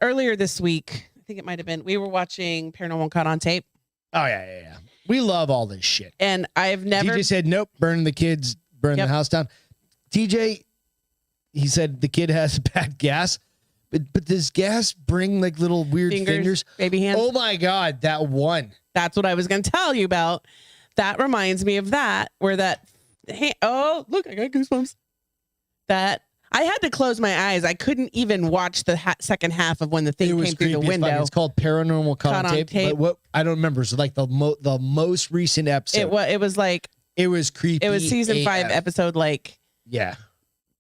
earlier this week, I think it might have been, we were watching Paranormal Caught on Tape. Oh yeah. We love all this shit. And I've never TJ said, nope, burn the kids, burn the house down. TJ, he said the kid has bad gas, but does gas bring like little weird fingers? Baby hands? Oh my God, that one. That's what I was going to tell you about. That reminds me of that, where that, oh, look, I got goosebumps. That, I had to close my eyes. I couldn't even watch the second half of when the thing came through the window. It's called Paranormal Caught on Tape. But what I don't remember is like the most recent episode. It was like, it was creepy. It was season 5 episode, like,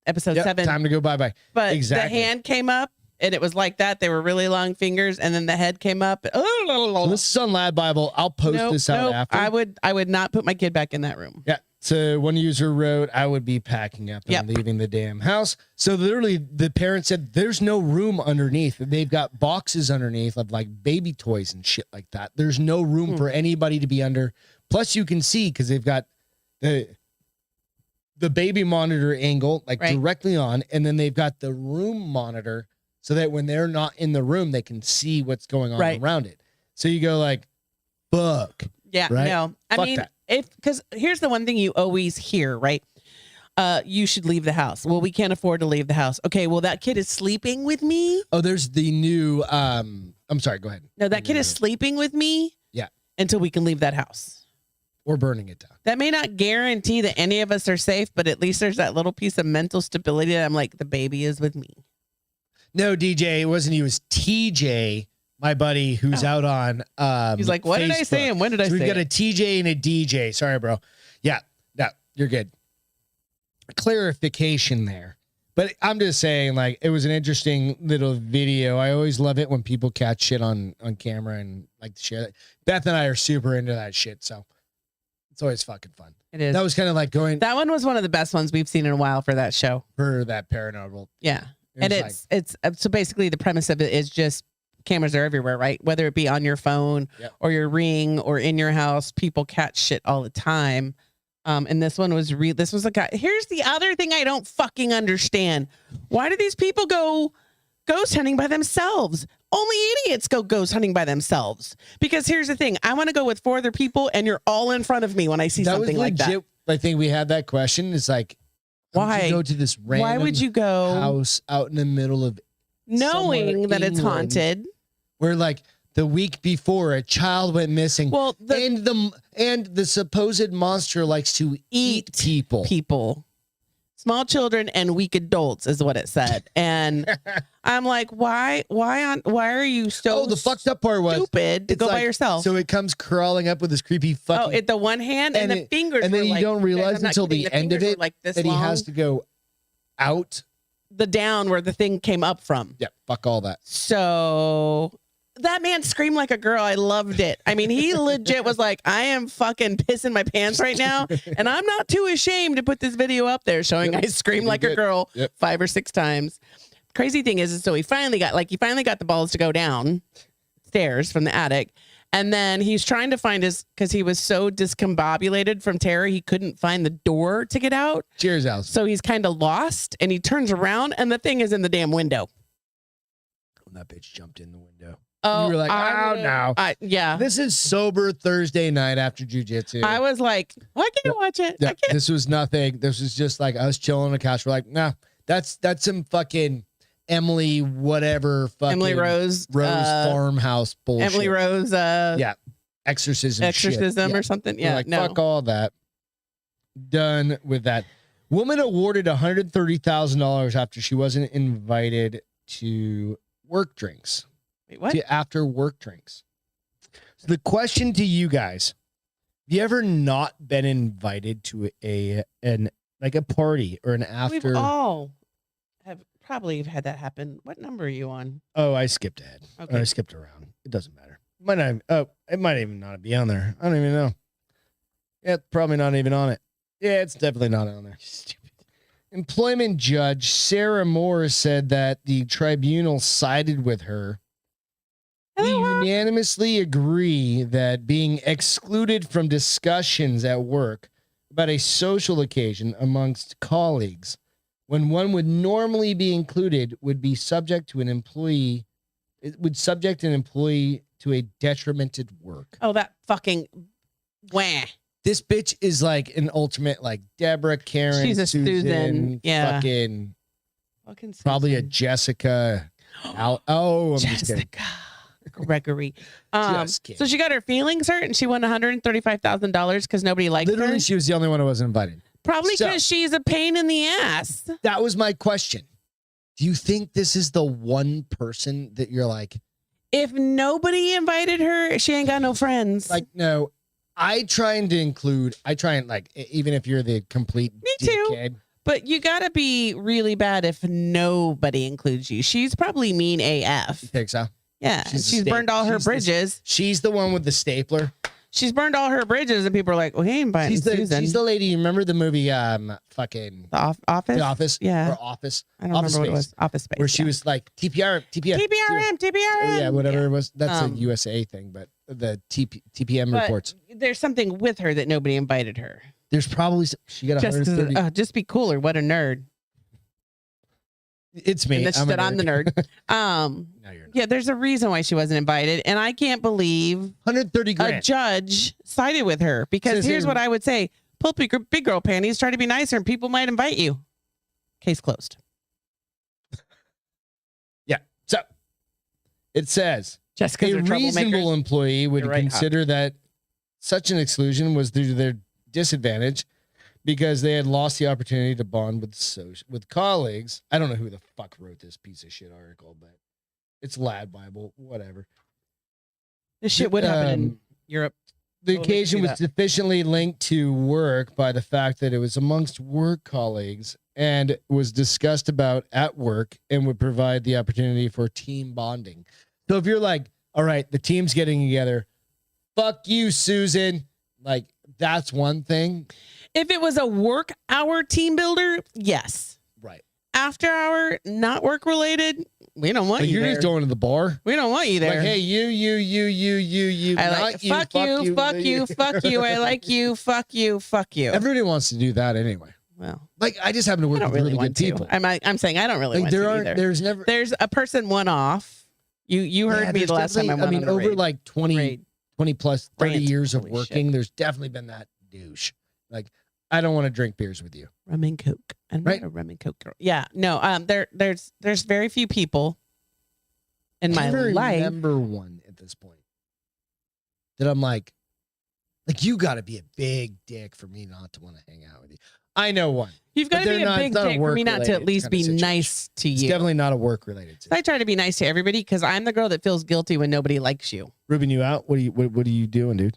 episode 7. Time to go bye-bye. But exactly. The hand came up and it was like that. They were really long fingers, and then the head came up. So this is on Lad Bible. I'll post this out after. I would not put my kid back in that room. Yeah. So one user wrote, I would be packing up and leaving the damn house. So literally the parent said there's no room underneath. They've got boxes underneath of like baby toys and shit like that. There's no room for anybody to be under. Plus you can see, because they've got the baby monitor angle like directly on, and then they've got the room monitor so that when they're not in the room, they can see what's going on around it. So you go like, fuck. Yeah, right? no. I Fuck mean, that. because here's the one thing you always hear, right? You should leave the house. Well, we can't afford to leave the house. Okay, well, that kid is sleeping with me. Oh, there's the new, I'm sorry, go ahead. No, that kid is sleeping with me. Yeah. Until we can leave that house. Or burning it down. That may not guarantee that any of us are safe, but at least there's that little piece of mental stability that I'm like, the baby is with me. No, DJ, it wasn't you. It was TJ, my buddy, who's out on He's like, what did I say and when did I say we've got it? a TJ and a DJ. Sorry, bro. Yeah, no, you're good. Clarification there. But I'm just saying, like, it was an interesting little video. I always love it when people catch shit on camera and like to share that. Beth and I are super into that shit, so it's always fucking fun. It is. That was kind of like going. That one was one of the best ones we've seen in a while for that show. For that paranormal. Yeah. And it's so basically the premise of it is just cameras are everywhere, right? Whether it be on your phone or your Ring or in your house, people catch shit all the time. And this one was this was a guy. Here's the other thing I don't fucking understand. Why do these people go ghost hunting by themselves? Only idiots go ghost hunting by themselves. Because here's the thing. I want to go with 4 other people and you're all in front of me when I see something like that. I think we had that question. It's like, why would you go to this random why would you go house out in the middle of knowing that it's haunted? Where like the week before a child went missing. Well, and the supposed monster likes to eat people. Small children and weak adults is what it said. And I'm like, why are you so the fucked up part was stupid to go by yourself? So it comes crawling up with this creepy fucking at the one hand and the fingers. And then you don't realize until the end of it like this that he has to go out. The down where the thing came up from. Yeah, fuck all that. So that man screamed like a girl. I loved it. I mean, he legit was like, I am fucking pissing my pants right now. And I'm not too ashamed to put this video up there showing I screamed like a girl 5 or 6 times. Crazy thing is so he finally got the balls to go down stairs from the attic. And then he's trying to find because he was so discombobulated from terror, he couldn't find the door to get out. Cheers, Alice. So he's kind of lost and he turns around and the thing is in the damn window. when that bitch jumped in the window. Oh, You were like, oh, no. Yeah. This is sober Thursday night after jujitsu. I was like, well, I can't watch it. Yeah, I can't. this was nothing. This was just like us chilling on the couch. We're like, nah, that's some fucking Emily whatever fucking Emily Rose farmhouse bullshit. Emily Rose exorcism shit. or something. We're Yeah, like, no. fuck all that. Done with that. Woman awarded $130,000 after she wasn't invited to work drinks. Wait, what? To after work drinks. So the question to you guys: have you ever not been invited to a party or an after? We've all have probably had that happen. What number are you on? Oh, I skipped ahead. Okay. I skipped around. It doesn't matter. It might even not be on there. I don't even know. Yeah, it's probably not even on it. Yeah, it's definitely not on there. Stupid. Employment judge Sarah Moore said that the tribunal sided with her. We unanimously agree that being excluded from discussions at work about a social occasion amongst colleagues when one would normally be included would be subject to an employee. It would subject an employee to a detrimented work. Oh, that fucking wah. This bitch is like an ultimate, like Deborah, Karen, She's a Susan. Yeah. Fucking Fucking Susan. probably a Jessica. I'm just kidding. Jessica Gregory. Just kidding. So she got her feelings hurt and she won $135,000 because nobody liked Literally, her. she was the only one who wasn't invited. Probably So- because she's a pain in the ass. That was my question. Do you think this is the one person that you're like, If nobody invited her, she ain't got no friends. no, I try and even if you're the complete Me too. dickhead. But you gotta be really bad if nobody includes you. She's probably mean AF. You think so? Yeah, She's a burned all her bridges. She's the one with the stapler. She's burned all her bridges, and people are like, "Well, he ain't inviting Susan." She's the lady. You remember the movie, fucking Office. The Office? Yeah. Or Office. I don't remember what it was. Office Space. Where she was like TPRM. TPRM. Whatever it was. That's a USA thing, but the TPM But reports. there's something with her that nobody invited her. There's probably she got Just 130. just be cooler. What a nerd. It's me. And that's that I'm the nerd. No, you're not. Yeah, there's a reason why she wasn't invited, and I can't believe 130 grand. a judge sided with her because Says here's here- what I would say: pull big girl panties, try to be nicer, and people might invite you. Case closed. Yeah. So it says Jessica's a a troublemaker. reasonable employee would You're right, consider that such an exclusion was due to their disadvantage because they had lost the opportunity to bond with colleagues. I don't know who the fuck wrote this piece of shit article, but it's Lad Bible, whatever. This shit would happen in Europe. The Totally occasion see was that. sufficiently linked to work by the fact that it was amongst work colleagues and was discussed about at work and would provide the opportunity for team bonding. So if you're like, all right, the team's getting together, fuck you, Susan. Like, that's one thing. If it was a work hour team builder, yes. Right. After hour, not work related, we don't want Like, you you're there. just going to the bar. We don't want you there. Like, hey, you. I not like you, fuck you, fuck you, fuck you. I like you, fuck you, fuck you. Everybody wants to do that anyway. Well, Like, I just happen to I work don't with really really want good people. to. I'm saying I don't really Like, want to either. There's a person one off. You heard me there's the last time I definitely- went on a over raid. like 20 Raid. 20 plus 30 Rant. years of Holy working, shit. there's definitely been that douche. Like, I don't want to drink beers with you. Rum and Coke. I'm Right. not a rum and Coke girl. Yeah, no. There's very few people in my I never life. remember one at this point that I'm like you got to be a big dick for me not to want to hang out with you. I know one. You've got but to they're be a not- big it's not a dick for me not to work-related at least kind of be situation. nice to It's you. definitely not a work related. I try to be nice to everybody because I'm the girl that feels guilty when nobody likes you. Ruben, you out? What are you doing, dude?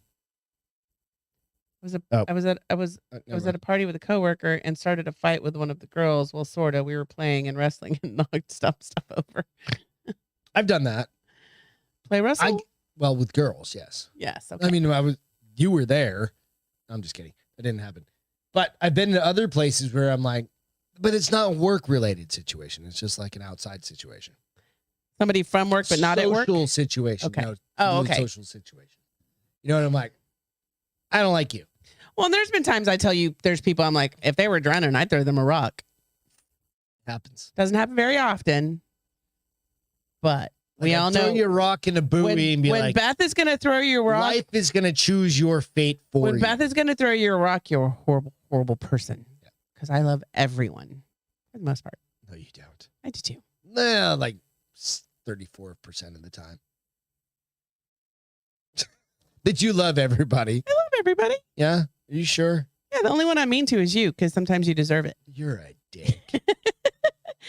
I was at a party with a coworker and started a fight with one of the girls. Well, sorta. We were playing and wrestling and knocked stuff over. I've done that. Play wrestle? Well, with girls, yes. Yes. Okay. I mean, you were there. I'm just kidding. That didn't happen. But I've been to other places where I'm like, but it's not a work related situation. It's just like an outside situation. Somebody from work but not at work. Social situation. Okay. No, Oh, really okay. Social situation. You know what I'm like? I don't like you. Well, and there's been times I tell you there's people I'm like, if they were drowning, I'd throw them a rock. Happens. Doesn't happen very often, but We all throw know you a rock in a buoy and be when like, Beth is going to throw you a rock. life is going to choose your fate for When you. Beth is going to throw you a rock, you're a horrible, horrible person. Because I love everyone for the most part. No, you don't. I do too. Nah, like 34% of the time. That you love everybody. I love everybody. Yeah? Are you sure? Yeah, the only one I'm mean to is you because sometimes you deserve it. You're a dick.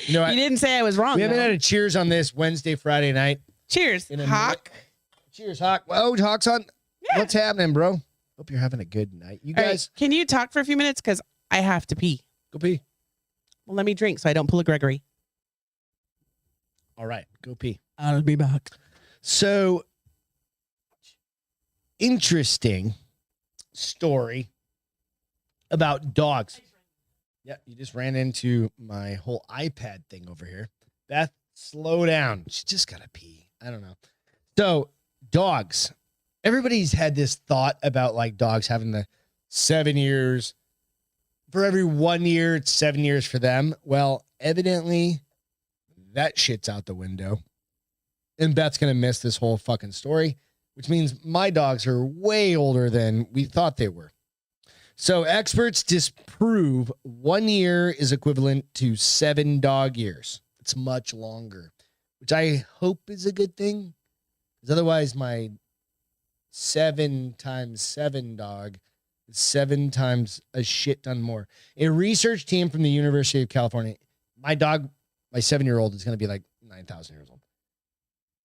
You know, You didn't say I was wrong. we haven't though. had a cheers on this Wednesday, Friday night. Cheers, In a Hawk. minute. Cheers, Hawk. Oh, Hawk's on. Yeah. What's happening, bro? Hope you're having a good night. You All right, guys, can you talk for a few minutes? Because I have to pee. go pee. Well, let me drink so I don't pull a Gregory. All right, go pee. I'll be back. So, interesting story about dogs. Yeah, you just ran into my whole iPad thing over here. Beth, slow down. She just got to pee. I don't know. So, dogs. Everybody's had this thought about like dogs having the 7 years. For every 1 year, it's 7 years for them. Well, evidently, that shit's out the window. And Beth's going to miss this whole fucking story, which means my dogs are way older than we thought they were. So experts disprove 1 year is equivalent to 7 dog years. It's much longer, which I hope is a good thing. Because otherwise, my 7 times 7 dog is 7 times a shit ton more. A research team from the University of California, my dog, my 7-year-old is going to be like 9,000 years old.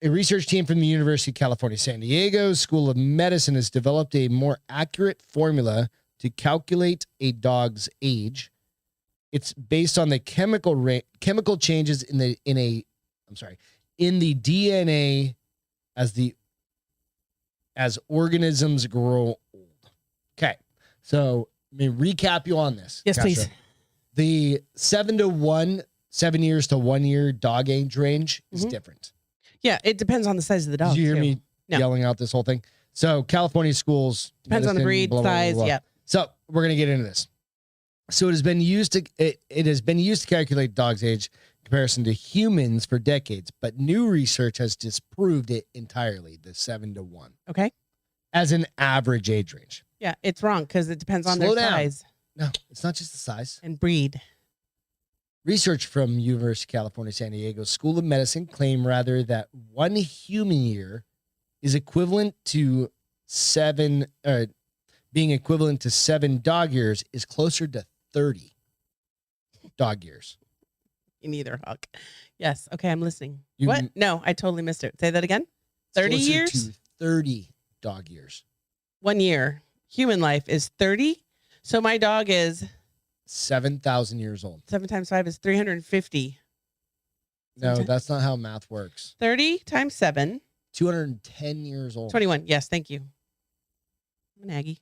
A research team from the University of California, San Diego School of Medicine has developed a more accurate formula to calculate a dog's age. It's based on the chemical changes in the DNA as organisms grow old. Okay, so let me recap you on this. Yes, please. The 7 years to 1 year dog age range is different. Yeah, it depends on the size of the dog. Did you hear too. me No. yelling out this whole thing? So California schools Depends on the medicine, breed, blah, blah, blah, size. blah. Yeah. So we're gonna get into this. So it has been used to calculate dogs' age in comparison to humans for decades, but new research has disproved it entirely. The 7 to 1 Okay. as an average age range. Yeah, it's wrong because it depends on Slow their down. size No, it's not just the size. and breed. Research from University of California, San Diego School of Medicine claim rather that 1 human year is equivalent to 7, being equivalent to 7 dog years is closer to 30 dog years. You neither, Hawk. Yes. Okay, I'm listening. You- What? No, I totally missed it. Say that again. 30 Closer years? to 30 dog years. 1 year. Human life is 30. So my dog is 7,000 years old. 7 times 5 is 350. No, that's not how math works. 30 times 7. 210 years old. 21. Yes, thank you. I'm an Aggie.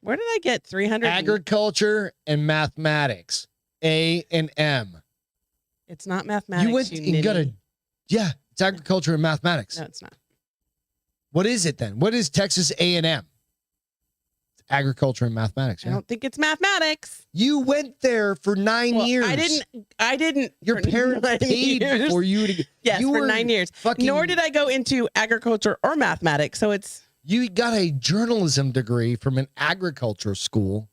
Where did I get 300? Agriculture and mathematics. A and M. It's not mathematics. You went and got a, yeah, it's agriculture and mathematics. No, it's not. What is it then? What is Texas A&M? It's agriculture and mathematics. I Yeah. don't think it's mathematics. You went there for 9 Well, years. I didn't. Your for parents 9 paid years. for you to. Yes, you for were 9 years. Fucking, Nor did I go into agriculture or mathematics. So it's You got a journalism degree from an agriculture school.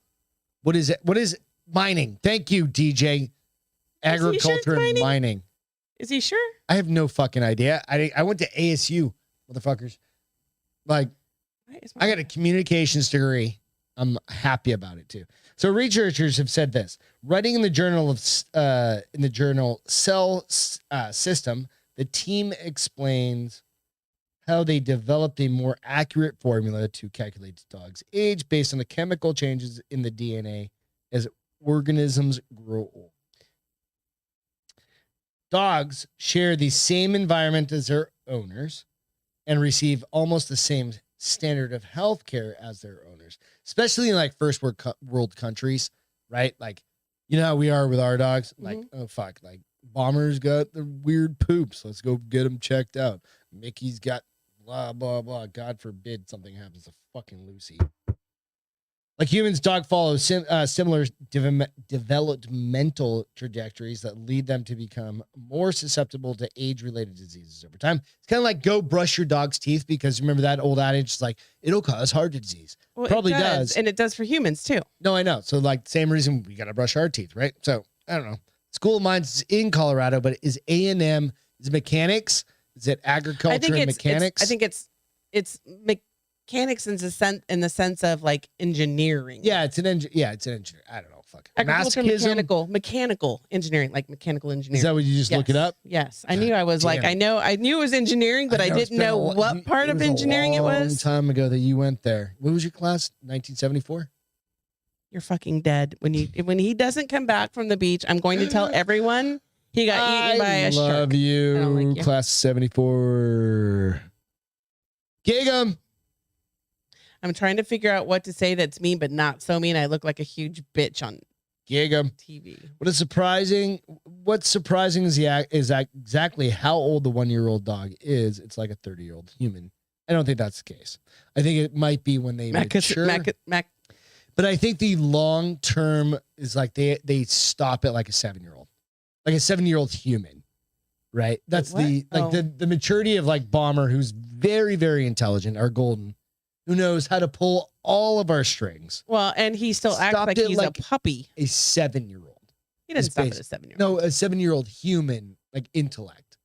What is it? What is mining? Thank you, DJ. Agriculture and mining. Is he sure? I have no fucking idea. I went to ASU, motherfuckers. Like, I got a communications degree. I'm happy about it too. So researchers have said this. Writing in the journal Cell System, the team explains how they developed a more accurate formula to calculate the dog's age based on the chemical changes in the DNA as organisms grow old. Dogs share the same environment as their owners and receive almost the same standard of health care as their owners, especially in like first world countries, right? Like, you know how we are with our dogs? Like, oh, fuck, like Bomber's got the weird poops. Let's go get him checked out. Mickey's got blah, blah, blah. God forbid something happens to fucking Lucy. Like humans, dog follow similar developmental trajectories that lead them to become more susceptible to age-related diseases over time. It's kind of like go brush your dog's teeth because remember that old adage, it's like, it'll cause heart disease. Well, Probably it does. And it does for humans too. No, I know. So like same reason we got to brush our teeth, right? So I don't know. School of Mines is in Colorado, but is A&M, is it mechanics? Is it agriculture and mechanics? I think it's mechanics in the sense of like engineering. Yeah, it's an engineer. I don't know. Fuck. Agriculture, Masochism? mechanical engineering, like mechanical engineering. Is that what you just look it up? Yes. I knew I was damn. I knew it was engineering, but I didn't know what part of engineering it was. A long time ago that you went there. What was your class? 1974? You're fucking dead. When he doesn't come back from the beach, I'm going to tell everyone he got eaten by a shark. I love you. I don't like you. Class 74. Gig 'em. I'm trying to figure out what to say that's mean, but not so mean. I look like a huge bitch on Gig 'em. TV. What's surprising is exactly how old the 1-year-old dog is. It's like a 30-year-old human. I don't think that's the case. I think it might be when they mature. But I think the long term is like they stop at like a 7-year-old, like a 7-year-old human, right? That's the maturity of like Bomber, who's very, very intelligent, or Golden, who knows how to pull all of our strings. Well, and he still acts like he's a puppy. A 7-year-old. He doesn't stop at a 7-year-old. No, a 7-year-old human, like intellect,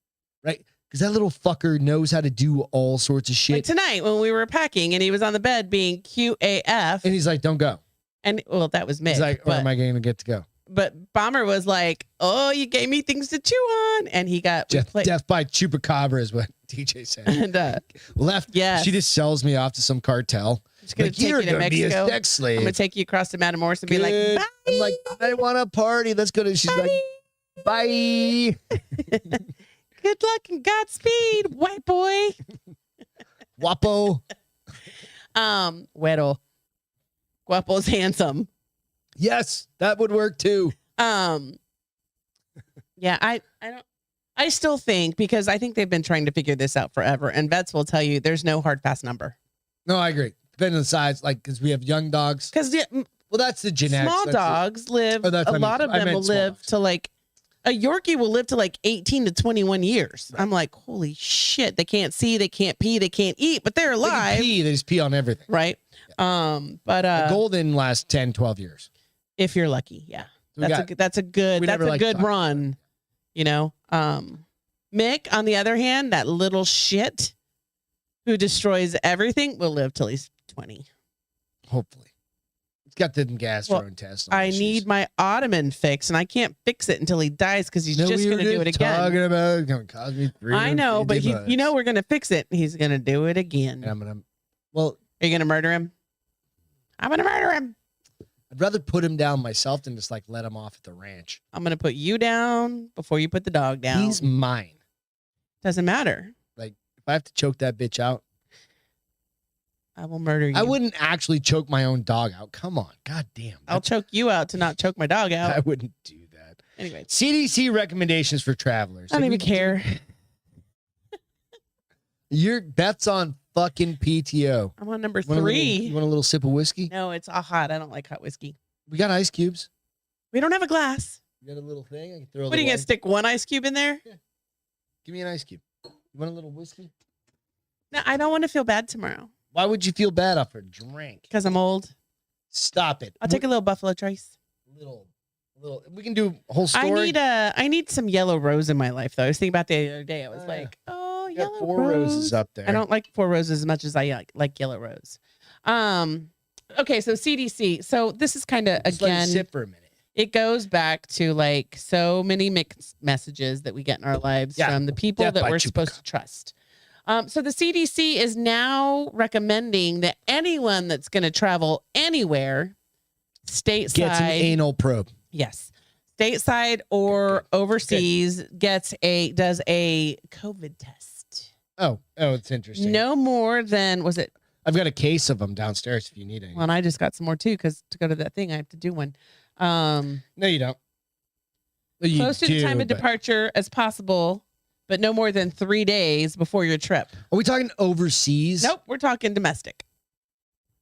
right? Because that little fucker knows how to do all sorts of shit. Like tonight when we were packing and he was on the bed being cute AF. And he's like, don't go. And well, that was Mick. He's like, where am I going to get to go? But Bomber was like, oh, you gave me things to chew on. And he got death by chupacabra is what DJ said. And left. Yeah. She just sells me off to some cartel. Just gonna like, take you're you to gonna Mexico. Be a sex slave. I'm gonna take you across to Matamoros and be like, bye. I'm like, I want to party. Let's go to. She's bye. Like, bye. Good luck and Godspeed, white boy. Guapo. Güero. Guapo's handsome. Yes, that would work too. Yeah, I still think, because I think they've been trying to figure this out forever, and vets will tell you there's no hard fast number. No, I agree. Depending on the size, like, because we have young dogs. Because well, that's the genetics. Small dogs live. A lot of them will live to like. A Yorkie will live to like 18 to 21 years. Right. I'm like, holy shit! They can't see, they can't pee, they can't eat, but they're alive. They just pee on everything. Right. Yeah. But a Golden lasts 10, 12 years. If you're lucky, yeah. That's a good run. You know. Mick, on the other hand, that little shit who destroys everything will live till he's 20. Hopefully. He's got the gastrointestinal I need my ottoman fixed, and I can't fix it until he dies because he's just going to do it again. Talking about it's going to cause me I know, but we're going to fix it. He's going to do it again. And are you going to murder him? I'm going to murder him. I'd rather put him down myself than just like let him off at the ranch. I'm going to put you down before you put the dog down. He's mine. Doesn't matter. Like, if I have to choke that bitch out, I will murder you. I wouldn't actually choke my own dog out. Come on. God damn. I'll choke you out to not choke my dog out. I wouldn't do that. Anyway. CDC recommendations for travelers. I don't even care. Beth's on fucking PTO. I'm on number 3. You want a little sip of whiskey? No, it's all hot. I don't like hot whiskey. We got ice cubes. We don't have a glass. You got a little thing? I can throw. What are you going to stick one ice cube in there? Yeah. Give me an ice cube. You want a little whiskey? No, I don't want to feel bad tomorrow. Why would you feel bad after a drink? Because I'm old. Stop it. I'll take a little Buffalo Trace. Little. We can do a whole story. I need some yellow rose in my life, though. I was thinking about the other day. I was like, oh, yellow 4 roses up there. I don't like 4 roses as much as I like yellow rose. Okay, so CDC. So this is kind of, again, let it sit for a minute. It goes back to like so many mixed messages that we get in our lives from the people that we're supposed to trust. So the CDC is now recommending that anyone that's going to travel anywhere, stateside, gets an anal probe. Yes, stateside or overseas, does a COVID test. Oh, it's interesting. No more than I've got a case of them downstairs if you need any. Well, and I just got some more too because to go to that thing I have to do one. No, you don't. Well, close to the time of departure as possible, but no more than 3 days before your trip. Are we talking overseas? Nope, we're talking domestic.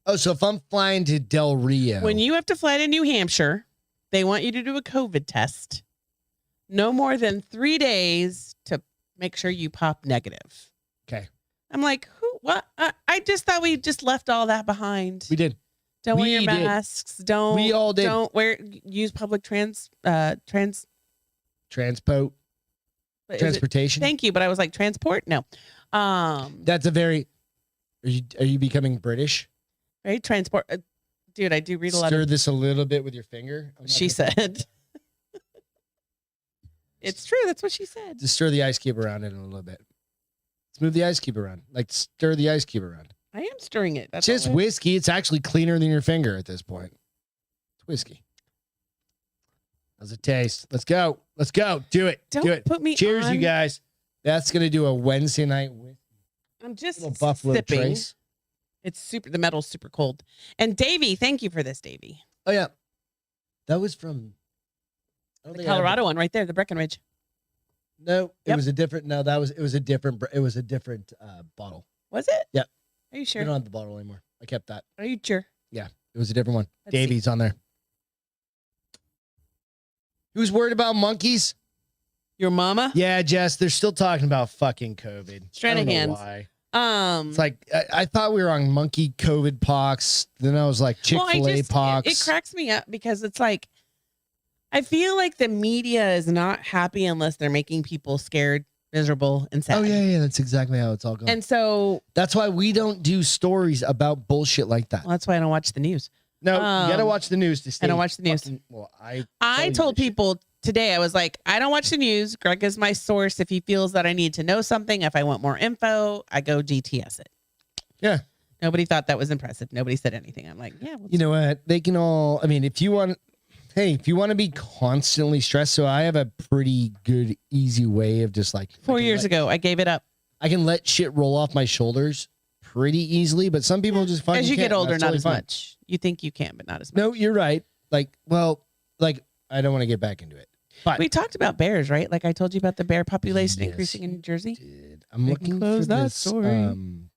Oh, so if I'm flying to Del Rio. When you have to fly to New Hampshire, they want you to do a COVID test. No more than 3 days to make sure you pop negative. Okay. I'm like, who? What? I just thought we just left all that behind. We did. Don't wear your We did. masks. Don't. We all did. Don't use public Transport. Transportation. Thank you, but I was like transport. No. That's a very. Are you becoming British? Right, transport. Dude, I do read a lot. Stir this a little bit with your finger. She said. It's true. That's what she said. Just stir the ice cube around it a little bit. Let's move the ice cube around. Like stir the ice cube around. I am stirring it. That's Just whiskey. It's actually cleaner than your finger at this point. It's whiskey. How's it taste? Let's go. Let's go. Do it. Don't Do it. put me Cheers, on. you guys. That's gonna do a Wednesday night whiskey. I'm just Little Buffalo sipping. Trace. It's super. The metal's super cold. And Davey, thank you for this, Davey. Oh yeah, that was from I don't The think I have Colorado one right there, the Breckenridge. No, it Yep. was a different. No, it was a different. It was a different bottle. Was it? Yep. Are you We sure? don't have the bottle anymore. I kept that. Are you sure? It was a different one. Let's see. Davies on there. Who's worried about monkeys? Your mama? Yeah, Jess. They're still talking about fucking COVID. Stranded I don't know hands. why. It's like I thought we were on monkey COVID pox. Then I was like Chick-fil-A pox. It cracks me up because it's like I feel like the media is not happy unless they're making people scared, miserable, and sad. Oh yeah. That's exactly how it's all going. And so That's why we don't do stories about bullshit like that. well, that's why I don't watch the news. No, you gotta watch the news to stay. I don't watch the news. Well, I tell you told this shit. people today, I was like, I don't watch the news. Greg is my source. If he feels that I need to know something, if I want more info, I go GTS it. Yeah. Nobody thought that was impressive. Nobody said anything. I'm like, yeah. You know what? They can all. I mean, if you want to be constantly stressed, so I have a pretty good, easy way of just like 4 years ago, I gave it up. I can let shit roll off my shoulders pretty easily, but some people just fucking As you can't, get and older, that's not totally as fine. much. You think you can, but not as much. No, you're right. Like, well, like I don't want to get back into it. But We talked about bears, right? Like I told you about the bear population Yes, increasing in New Jersey. dude, I'm We can looking close for that this. story. I'm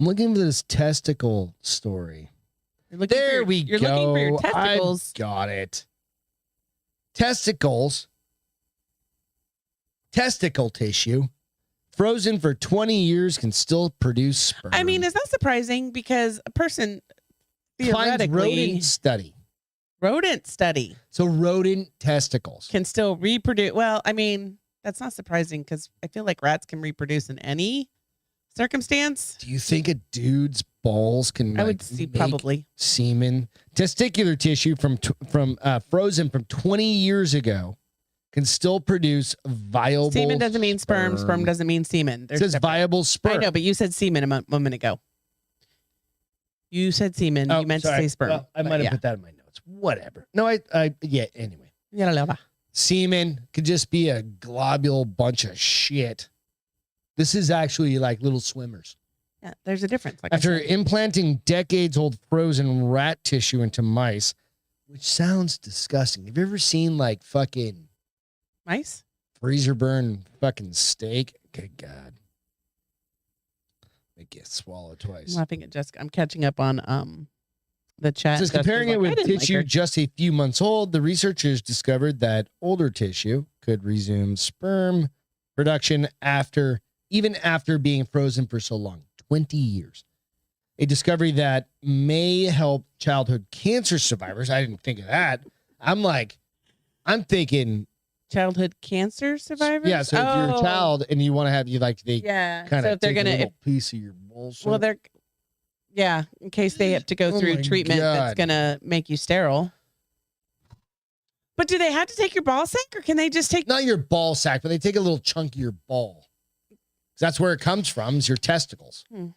looking for this testicle story. You're looking There for, we you're go. looking for your testicles. I got it. Testicles. Testicle tissue. Frozen for 20 years can still produce sperm. I mean, is that surprising? Because a person Finds theoretically rodent study. So rodent testicles. can still reproduce. Well, I mean, that's not surprising because I feel like rats can reproduce in any circumstance. Do you think a dude's balls can I would see make probably. semen? Testicular tissue from frozen from 20 years ago can still produce viable Semen doesn't mean sperm. Sperm doesn't mean semen. It They're says separate. viable sperm. I know, but you said semen a moment ago. You said semen. Oh, You meant sorry. to say sperm. Well, I But might have yeah. put that in my notes. Whatever. No, yeah, anyway. Yeah. Semen could just be a globule bunch of shit. This is actually like little swimmers. Yeah, there's a difference. Like I After said. implanting decades-old frozen rat tissue into mice, which sounds disgusting. Have you ever seen like fucking mice. freezer burn fucking steak? Good God. Make it swallow I'm twice. laughing at Jessica. I'm catching up on the chat. It says Jessica's comparing like, it I with didn't like tissue her. just a few months old, the researchers discovered that older tissue could resume sperm production even after being frozen for so long, 20 years. A discovery that may help childhood cancer survivors. I didn't think of that. I'm thinking, Childhood cancer survivors. yeah. So if you're a child and you want to have they yeah. kind So of if they're take gonna, a if, little piece of your bullshit. well, they're, yeah, in case they have to go Oh through my treatment that's God. gonna make you sterile. But do they have to take your ball sack, or can they just take? Not your ball sack, but they take a little chunk of your ball. That's where it comes from, is your testicles. I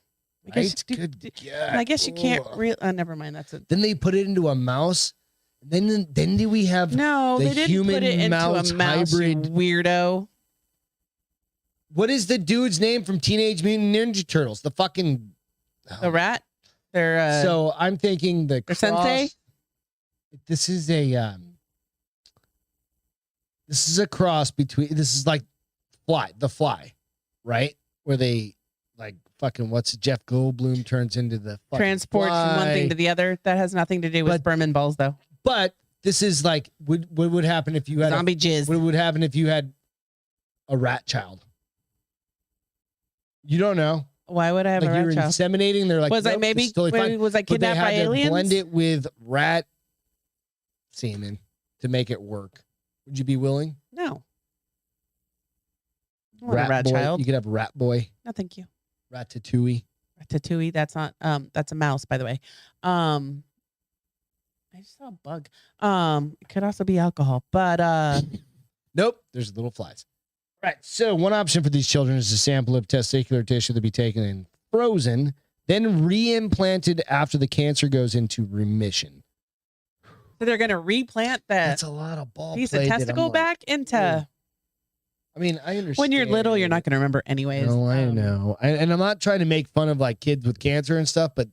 guess, Right? Good God. I guess you can't. Ugh. Never mind. That's a Then they put it into a mouse. Then do we have no. the They didn't put it into human-mouse a mouse. hybrid- You weirdo. what is the dude's name from Teenage Mutant Ninja Turtles? The fucking The rat. They're so I'm thinking the their cross, sensei? This is a cross between. This is like the fly, right? Where they like fucking what's Jeff Goldblum turns into the fucking Transport from one thing to the other. That has nothing to do with sperm and balls, though. But this is like, what would happen if you had zombie jizz? What would happen if you had a rat child? You don't know. Why would I have like a rat you're child? inseminating. They're like, was I maybe totally was I but they kidnapped by had to aliens? blend it with rat semen to make it work. Would you be willing? No. I want a rat boy. child. You could have rat boy. No, thank you. Ratatouille. Ratatouille. That's not. That's a mouse, by the way. I just saw a bug. It could also be alcohol, but nope. There's little flies. Right. So one option for these children is a sample of testicular tissue to be taken and frozen, then re-implanted after the cancer goes into remission. so they're gonna replant That's that a lot of ball piece of play that I'm testicle like, back into. I mean, I understand. When you're little, you're not gonna remember anyways. No, I know. And I'm not trying to make fun of like kids with cancer and stuff, but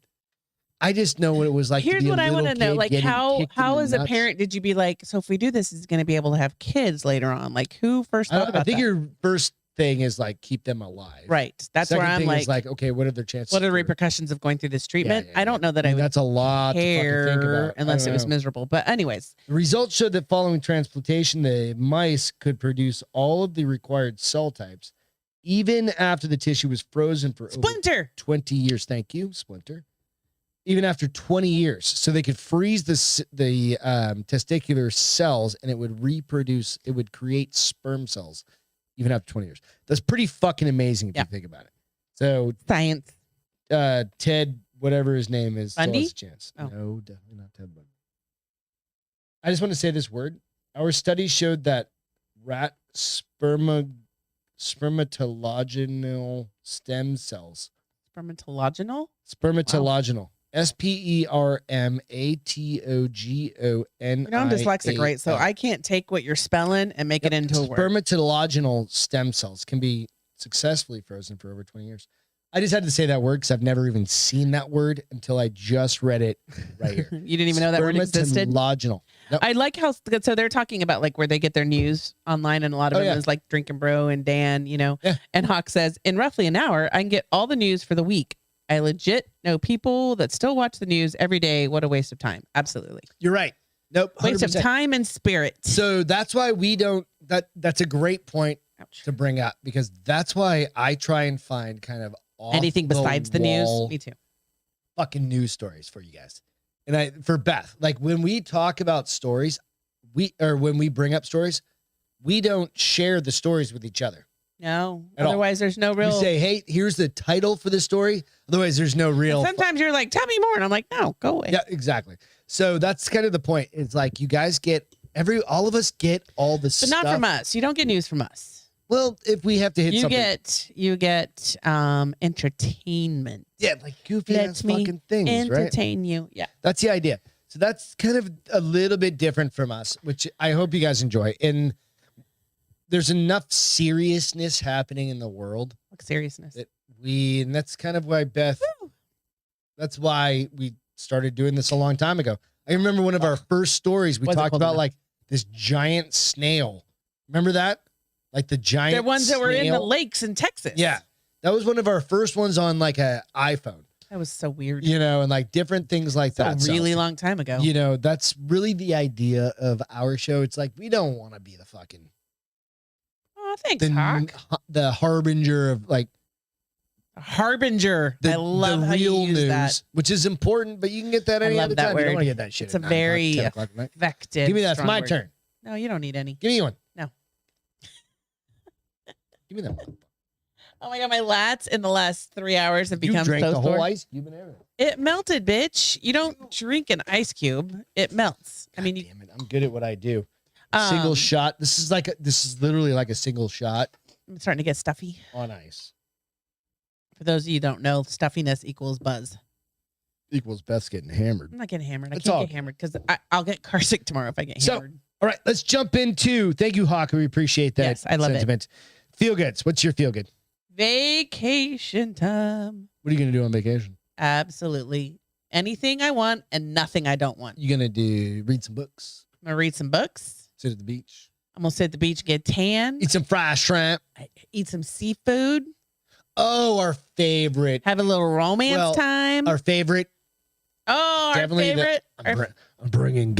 I just know what it was like. Here's to be what a I want to to know: like how as a nuts. parent did you be like, so if we do this, is going to be able to have kids later on? Like who first thought about I think that? your first thing is like keep them alive. Right. That's Second where I'm thing is like, okay, what are their chances? what are the for- repercussions of going through this treatment? Yeah, I don't know that I would That's a lot to fucking think care about. unless I it don't was know. miserable. But anyways, The results showed that following transplantation, the mice could produce all of the required cell types, even after the tissue was frozen for over Splinter. 20 years. Thank you, Splinter. Even after 20 years. So they could freeze the testicular cells and it would reproduce, it would create sperm cells even after 20 years. That's pretty fucking amazing if Yeah. you think about it. So Science. Ted, whatever his name is, still Bundy? has a chance. Oh. No, definitely not Ted Bundy. I just want to say this word. Our study showed that rat spermatologinal stem cells. Spermatologinal. Spermatologinal. I'm dyslexic, right? So I can't take what you're spelling and make it into a word. Spermatologinal stem cells can be successfully frozen for over 20 years. I just had to say that word because I've never even seen that word until I just read it right here. You didn't even know that word existed. Spermatologinal. Nope. I like how so they're talking about like where they get their news online, and a lot of it is like Drinking Bro and Dan, you know. Yeah. And Hawk says, in roughly an hour, I can get all the news for the week. I legit know people that still watch the news every day. What a waste of time. Absolutely. You're right. Nope. 100%. Waste of time and spirit. So that's why we don't. That's a great point to bring up because that's why I try and find kind of anything besides the news. Me too. Fucking news stories for you guys. And for Beth, like when we talk about stories, when we bring up stories, we don't share the stories with each other. No. At all. Otherwise, there's no real. We say, hey, here's the title for the story. Otherwise, there's no real. Sometimes you're like, tell me more. And I'm like, no, go away. Yeah, exactly. So that's kind of the point. It's like you guys get all of us get all the But stuff. not from us. You don't get news from us. Well, if we have to hit You something. you get entertainment. Yeah, like goofy Let ass me fucking things, right? entertain you. Yeah. That's the idea. So that's kind of a little bit different from us, which I hope you guys enjoy. And there's enough seriousness happening in the world Like seriousness. that and that's kind of why that's why we started doing this a long time ago. I remember one of our first stories, we What's it talked called about now? like this giant snail. Remember that? Like the giant They're ones that were in the snail? lakes in Texas. Yeah. That was one of our first ones on like a iPhone, That was so weird. you know, and like different things like that. A So, really long time ago. you know, that's really the idea of our show. It's like we don't want to be the fucking Oh, thanks, Hawk. the harbinger of like Harbinger. the, I love the how real you use news, that. which is important, but you can get that I any love other that time. You don't word. want to get that shit. It's a at 9 o'clock, very 10 o'clock at night. effective. Give me that. It's strong my word. turn. No, you don't need any. Give me one. No. Give me that one. Oh my god, my lats in the last 3 hours have You become drank so the whole sore. ice cube and everything. It melted, bitch. You don't drink an ice cube. It melts. I mean, Damn it, I'm good at what I do. Single shot. This is literally like a single shot I'm starting to get stuffy. on ice. For those of you who don't know, stuffiness equals buzz. Equals Beth's getting hammered. I'm not getting hammered. I It's can't all get hammered because I'll get car sick tomorrow if I get So, hammered. All right, let's jump into. Thank you, Hawk. We appreciate that. Yes, I love it. sentiment. Feel goods. What's your feel good? Vacation time. What are you gonna do on vacation? Absolutely. Anything I want and nothing I don't want. You gonna read some books, I'm going to read some books. sit at the beach, I'm going to sit at the beach, get tan, eat some fried shrimp. eat some seafood. Oh, our favorite. Have a little romance Well, time. Our favorite. Our Definitely favorite. I'm bringing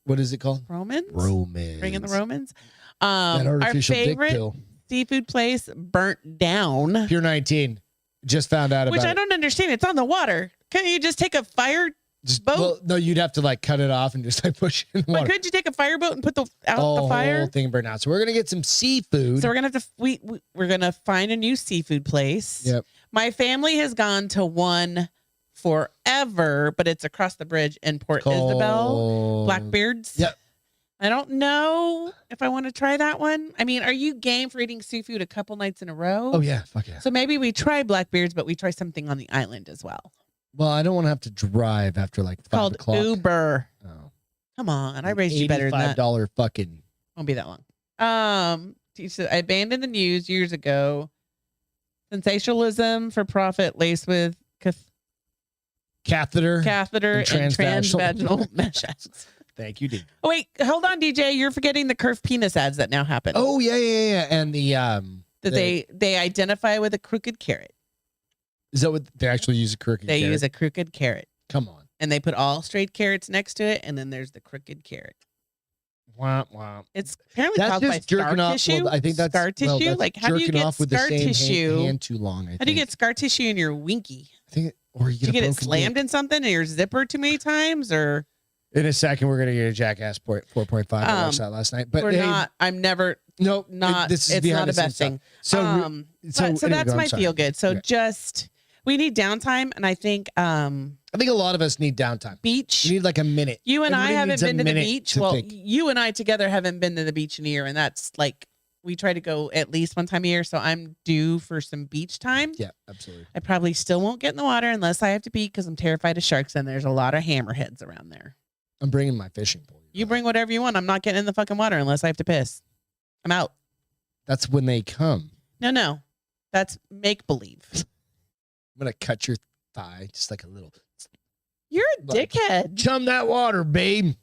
what is it called? Romans? Romans. Bringing the Romans. That Our artificial dick favorite pill. seafood place burnt down. Pure 19. Just found out about Which I it. don't understand. It's on the water. Can't you just take a fire boat? Well, no, you'd have to like cut it off and just like push it in the But water. couldn't you take a fireboat and put the The fire? whole thing burn out. So we're gonna get some seafood. So we're gonna have to we're gonna find a new seafood place. Yep. My family has gone to one forever, but it's across the bridge in Port Isabel. Blackbeards. Yep. I don't know if I want to try that one. I mean, are you game for eating seafood a couple nights in a row? Oh yeah, fuck yeah. So maybe we try Blackbeards, but we try something on the island as well. Well, I don't want to have to drive after like 5 Called o'clock. Uber. Oh. Come on, I raised you better than that. $85 fucking. Won't be that long. I abandoned the news years ago. Sensationalism for profit laced with Catheter and transvaginal meshes. Thank you, dude. Oh, wait, hold on, DJ. You're forgetting the curved penis ads that now happen. Oh yeah. And the that they identify with a crooked carrot. is that what they actually use a crooked? They carrot? use a crooked carrot, Come on. and they put all straight carrots next to it, and then there's the crooked carrot. Wah, wah. It's apparently That's caused by just jerking scar off. tissue. Well, I think that's scar tissue. that's Like, how do you jerking get off with the scar same tissue? hand too long. How do you get scar tissue in your winky? I think, or you Did you get, get a it broken slammed dick. in something in your zipper too many times, or In a second, we're gonna get a Jackass 4.5. I watched that last night, but we're hey, not? I'm never no, not. This is It's behind not a the best scenes thing. stuff. So So anyway, that's go, I'm my sorry. feel good. So Okay. just we need downtime, and I think I think a lot of us need downtime. beach. We need like a minute. You and I Everybody haven't needs a been to the minute beach. to Well, think. you and I together haven't been to the beach in a year, and that's like we try to go at least one time a year. So I'm due for some beach time. Yeah, absolutely. I probably still won't get in the water unless I have to pee because I'm terrified of sharks, and there's a lot of hammerheads around there. I'm bringing my fishing pole. You bring whatever you want. I'm not getting in the fucking water unless I have to piss. I'm out. That's when they come. No. That's make believe. I'm gonna cut your thigh just like a little. You're a dickhead. Chum that water, babe.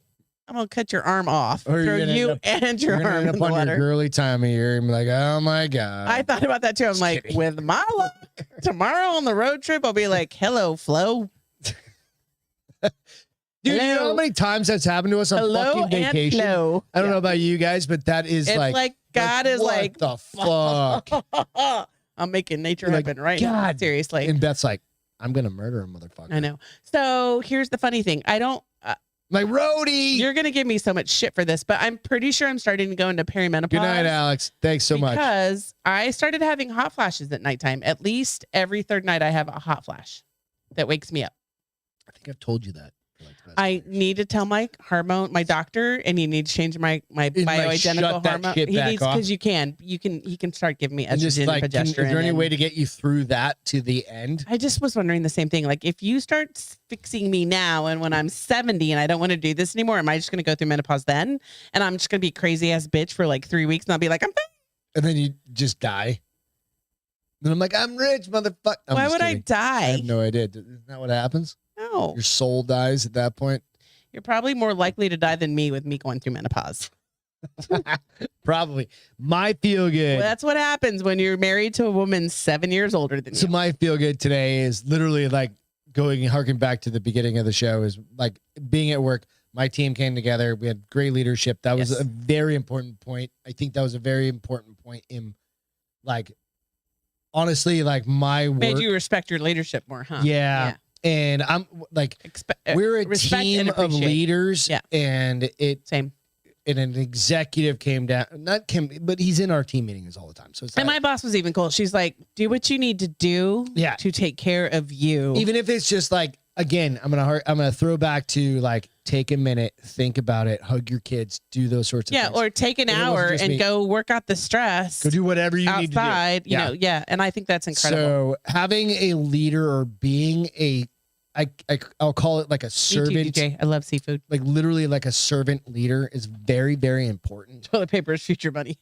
I'm gonna cut your arm off. Or you're Throw gonna you end up- and your You're gonna arm end in up the on your water. girly time of year and be like, oh my god. I thought about that too. I'm Just like, kidding. with my luck, tomorrow on the road trip, I'll be like, hello, Flo. Dude, you know how many times that's happened to us on Hello fucking and vacation? Flo. I don't know about you guys, but that is It's like God is what like, the fuck. I'm making nature You're like, happen right now. God. Seriously. And Beth's like, I'm gonna murder a motherfucker. I know. So here's the funny thing. I don't, Like Rhodey. you're going to give me so much shit for this, but I'm pretty sure I'm starting to go into perimenopause. Good night, Alex. Thanks so much. Because I started having hot flashes at nighttime. At least every third night, I have a hot flash that wakes me up. I think I've told you that. for like the past I years. need to tell my doctor, and you need to change my And, like, bioidentical shut that hormone. shit He back needs off. because he can start giving me And just estrogen like, and is progesterone. there any and- way to get you through that to the end? I just was wondering the same thing. Like, if you start fixing me now, and when I'm 70 and I don't want to do this anymore, am I just going to go through menopause then? And I'm just going to be crazy ass bitch for like 3 weeks, and I'll be like, I'm fine. And then you just die. Then I'm like, I'm rich, motherfucker. Why would I die? I have no idea. Isn't that what happens? No, Your soul dies at that point. you're probably more likely to die than me with me going through menopause. Probably. My feel good. Well, that's what happens when you're married to a woman 7 years older than So you. my feel good today is literally like going and harking back to the beginning of the show is like being at work. My team came together. We had great leadership. That was Yes. a very important point. I think that was a very important point in like, honestly, like my Made work. you respect your leadership more, huh? Yeah. And I'm like, we're a respect team and of appreciate. leaders. Yeah. And Same. an executive came down, not Kim, but he's in our team meetings all the time. So it's And like, my boss was even cool. She's like, do what you need to do Yeah. to take care of you. even if it's just like, again, I'm gonna throw back to like, take a minute, think about it, hug your kids, do those sorts of yeah, things. or take an It wasn't hour just and me. go work out the stress Go do whatever you need to do. outside. You know, yeah. And I think that's incredible. So having a leader or being I'll call it like a Me too, servant, DJ. I love seafood. like literally like a servant leader is very, very important. Toilet paper is future money.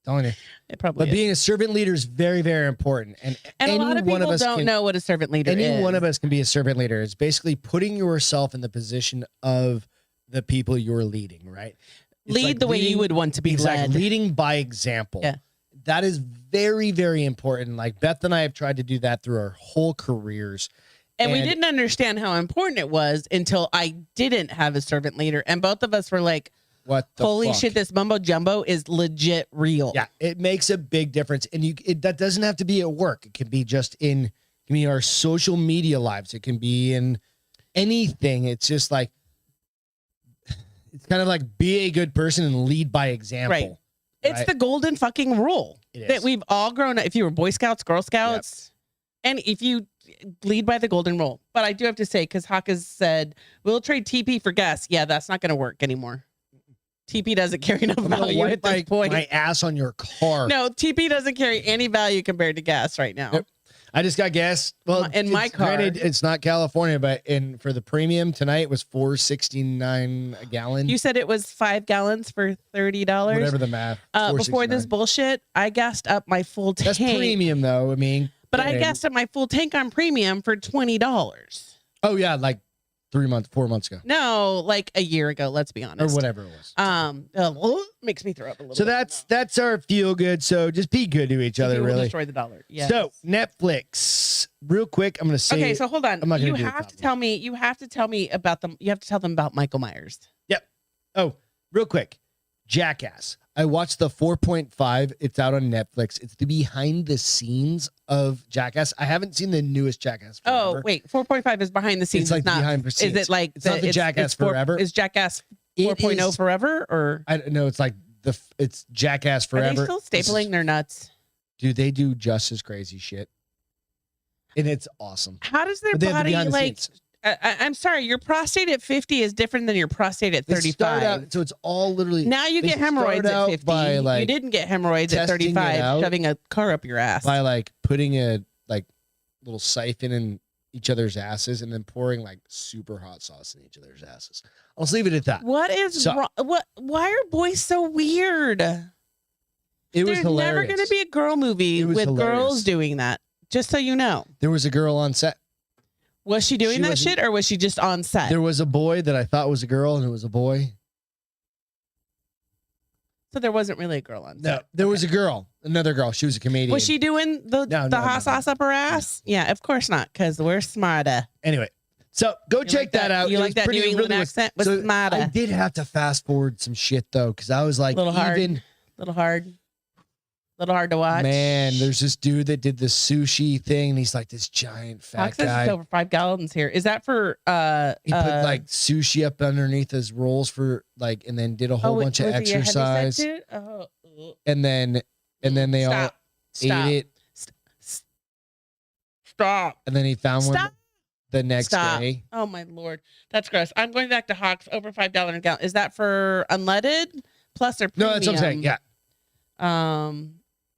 Telling you. It probably But is. being a servant leader is very, very important. And And a any lot of one people us don't can, know what a servant leader any is. one of us can be a servant leader. It's basically putting yourself in the position of the people you're leading, right? It's Lead like the way you leading- would want to be exactly, led. leading by example. Yeah. that is very, very important. Like Beth and I have tried to do that through our whole careers. And we didn't understand how important it was until I didn't have a servant leader. And both of us were like, what the holy fuck? shit, this mumbo jumbo is legit real. Yeah, it makes a big difference. And that doesn't have to be at work. It can be just in our social media lives. It can be in anything. It's just like, it's kind of like be a good person and lead by example. Right. It's the golden fucking rule that we've all grown up. If you were Boy Scouts, Girl Scouts, and if you lead by the golden rule. But I do have to say, because Hawk has said, we'll trade TP for gas. Yeah, that's not going to work anymore. TP doesn't carry enough value at this point. My ass on your car. No, TP doesn't carry any value compared to gas right now. Nope. I just got gas. Well, in my car. Granted, it's not California, but for the premium tonight it was $4.69 a gallon. You said it was 5 gallons for $30. Whatever the math. Before this bullshit, I gassed up my full tank. That's premium, though. I mean, but I gassed up my full tank on premium for $20. Oh yeah, like 4 months ago. No, like a year ago. Let's be honest, or whatever it was. Makes me throw up a little. So that's our feel good. So just be good to each other. Really destroy the dollar. Yeah. So Netflix, real quick. I'm gonna say. Okay, so hold on. I'm not gonna you have to tell me. You have to tell me about them. You have to tell them about Michael Myers. Yep. Oh, real quick. Jackass. I watched the 4.5. It's out on Netflix. It's the behind the scenes of Jackass. I haven't seen the newest Jackass Forever. Oh, wait. 4.5 is behind the scenes. It's like behind the scenes. Is it like it's not the Jackass Forever? Is Jackass 4.0 Forever or? I don't know. It's like it's Jackass Forever. Are they still stapling their nuts? Dude, they do just as crazy shit. And it's awesome. How does their body like? I'm sorry, your prostate at 50 is different than your prostate at 35. So it's all literally. Now you get hemorrhoids at 50. By, like, you didn't get hemorrhoids at 35, shoving a car up your ass. By like putting a little siphon in each other's asses and then pouring like super hot sauce in each other's asses. I'll just leave it at that. What is wrong? Why are boys so weird? There's never going to be a girl movie with girls doing that. Just so you know. There was a girl on set. Was she doing that shit or was she just on set? There was a boy that I thought was a girl and it was a boy. So there wasn't really a girl on set. No, there was a girl, another girl. She was a comedian. Was she doing the hot sauce up her ass? No. Yeah, of course not, because we're smarter. Anyway, so go check that out. You like that New England accent? Was smarter. I did have to fast forward some shit though, because I was like, little hard to watch. Man, there's this dude that did the sushi thing, and he's like this giant fat guy. It's over 5 gallons here. Is that for he put like sushi up underneath his rolls for like, and then did a whole bunch of exercise. And then they all ate it. Stop. And then he found one the next day. Oh my Lord. That's gross. I'm going back to Hawks over $5 a gallon. Is that for unleaded plus or premium? No, that's what I'm saying. Yeah.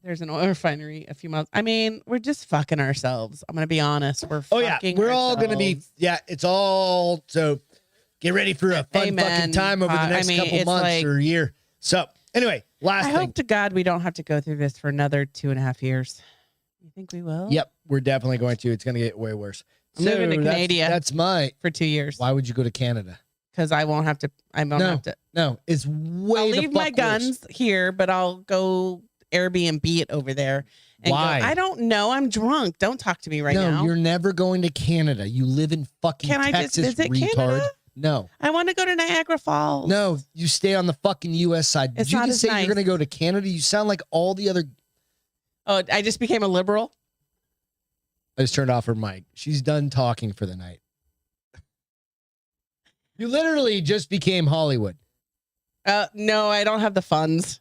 There's an oil refinery a few miles. I mean, we're just fucking ourselves. I'm gonna be honest. We're we're all gonna be. Yeah, it's all. So get ready for a fun fucking time over the next couple months or a year. So anyway, last thing. I hope to God we don't have to go through this for another 2.5 years. You think we will? Yep, we're definitely going to. It's gonna get way worse. I'm moving to Canada. That's for 2 years. Why would you go to Canada? Because I won't have to. I won't have to. No, it's way. I'll leave my guns here, but I'll go Airbnb it over there. And why? I don't know. I'm drunk. Don't talk to me right now. No, you're never going to Canada. You live in fucking Texas, I just visit retard. Canada? No. I want to go to Niagara Falls. No, you stay on the fucking U.S. side. It's you not can as say nice. you're going to go to Canada. You sound like all the other. Oh, I just became a liberal. I just turned off her mic. She's done talking for the night. You literally just became Hollywood. No, I don't have the funds.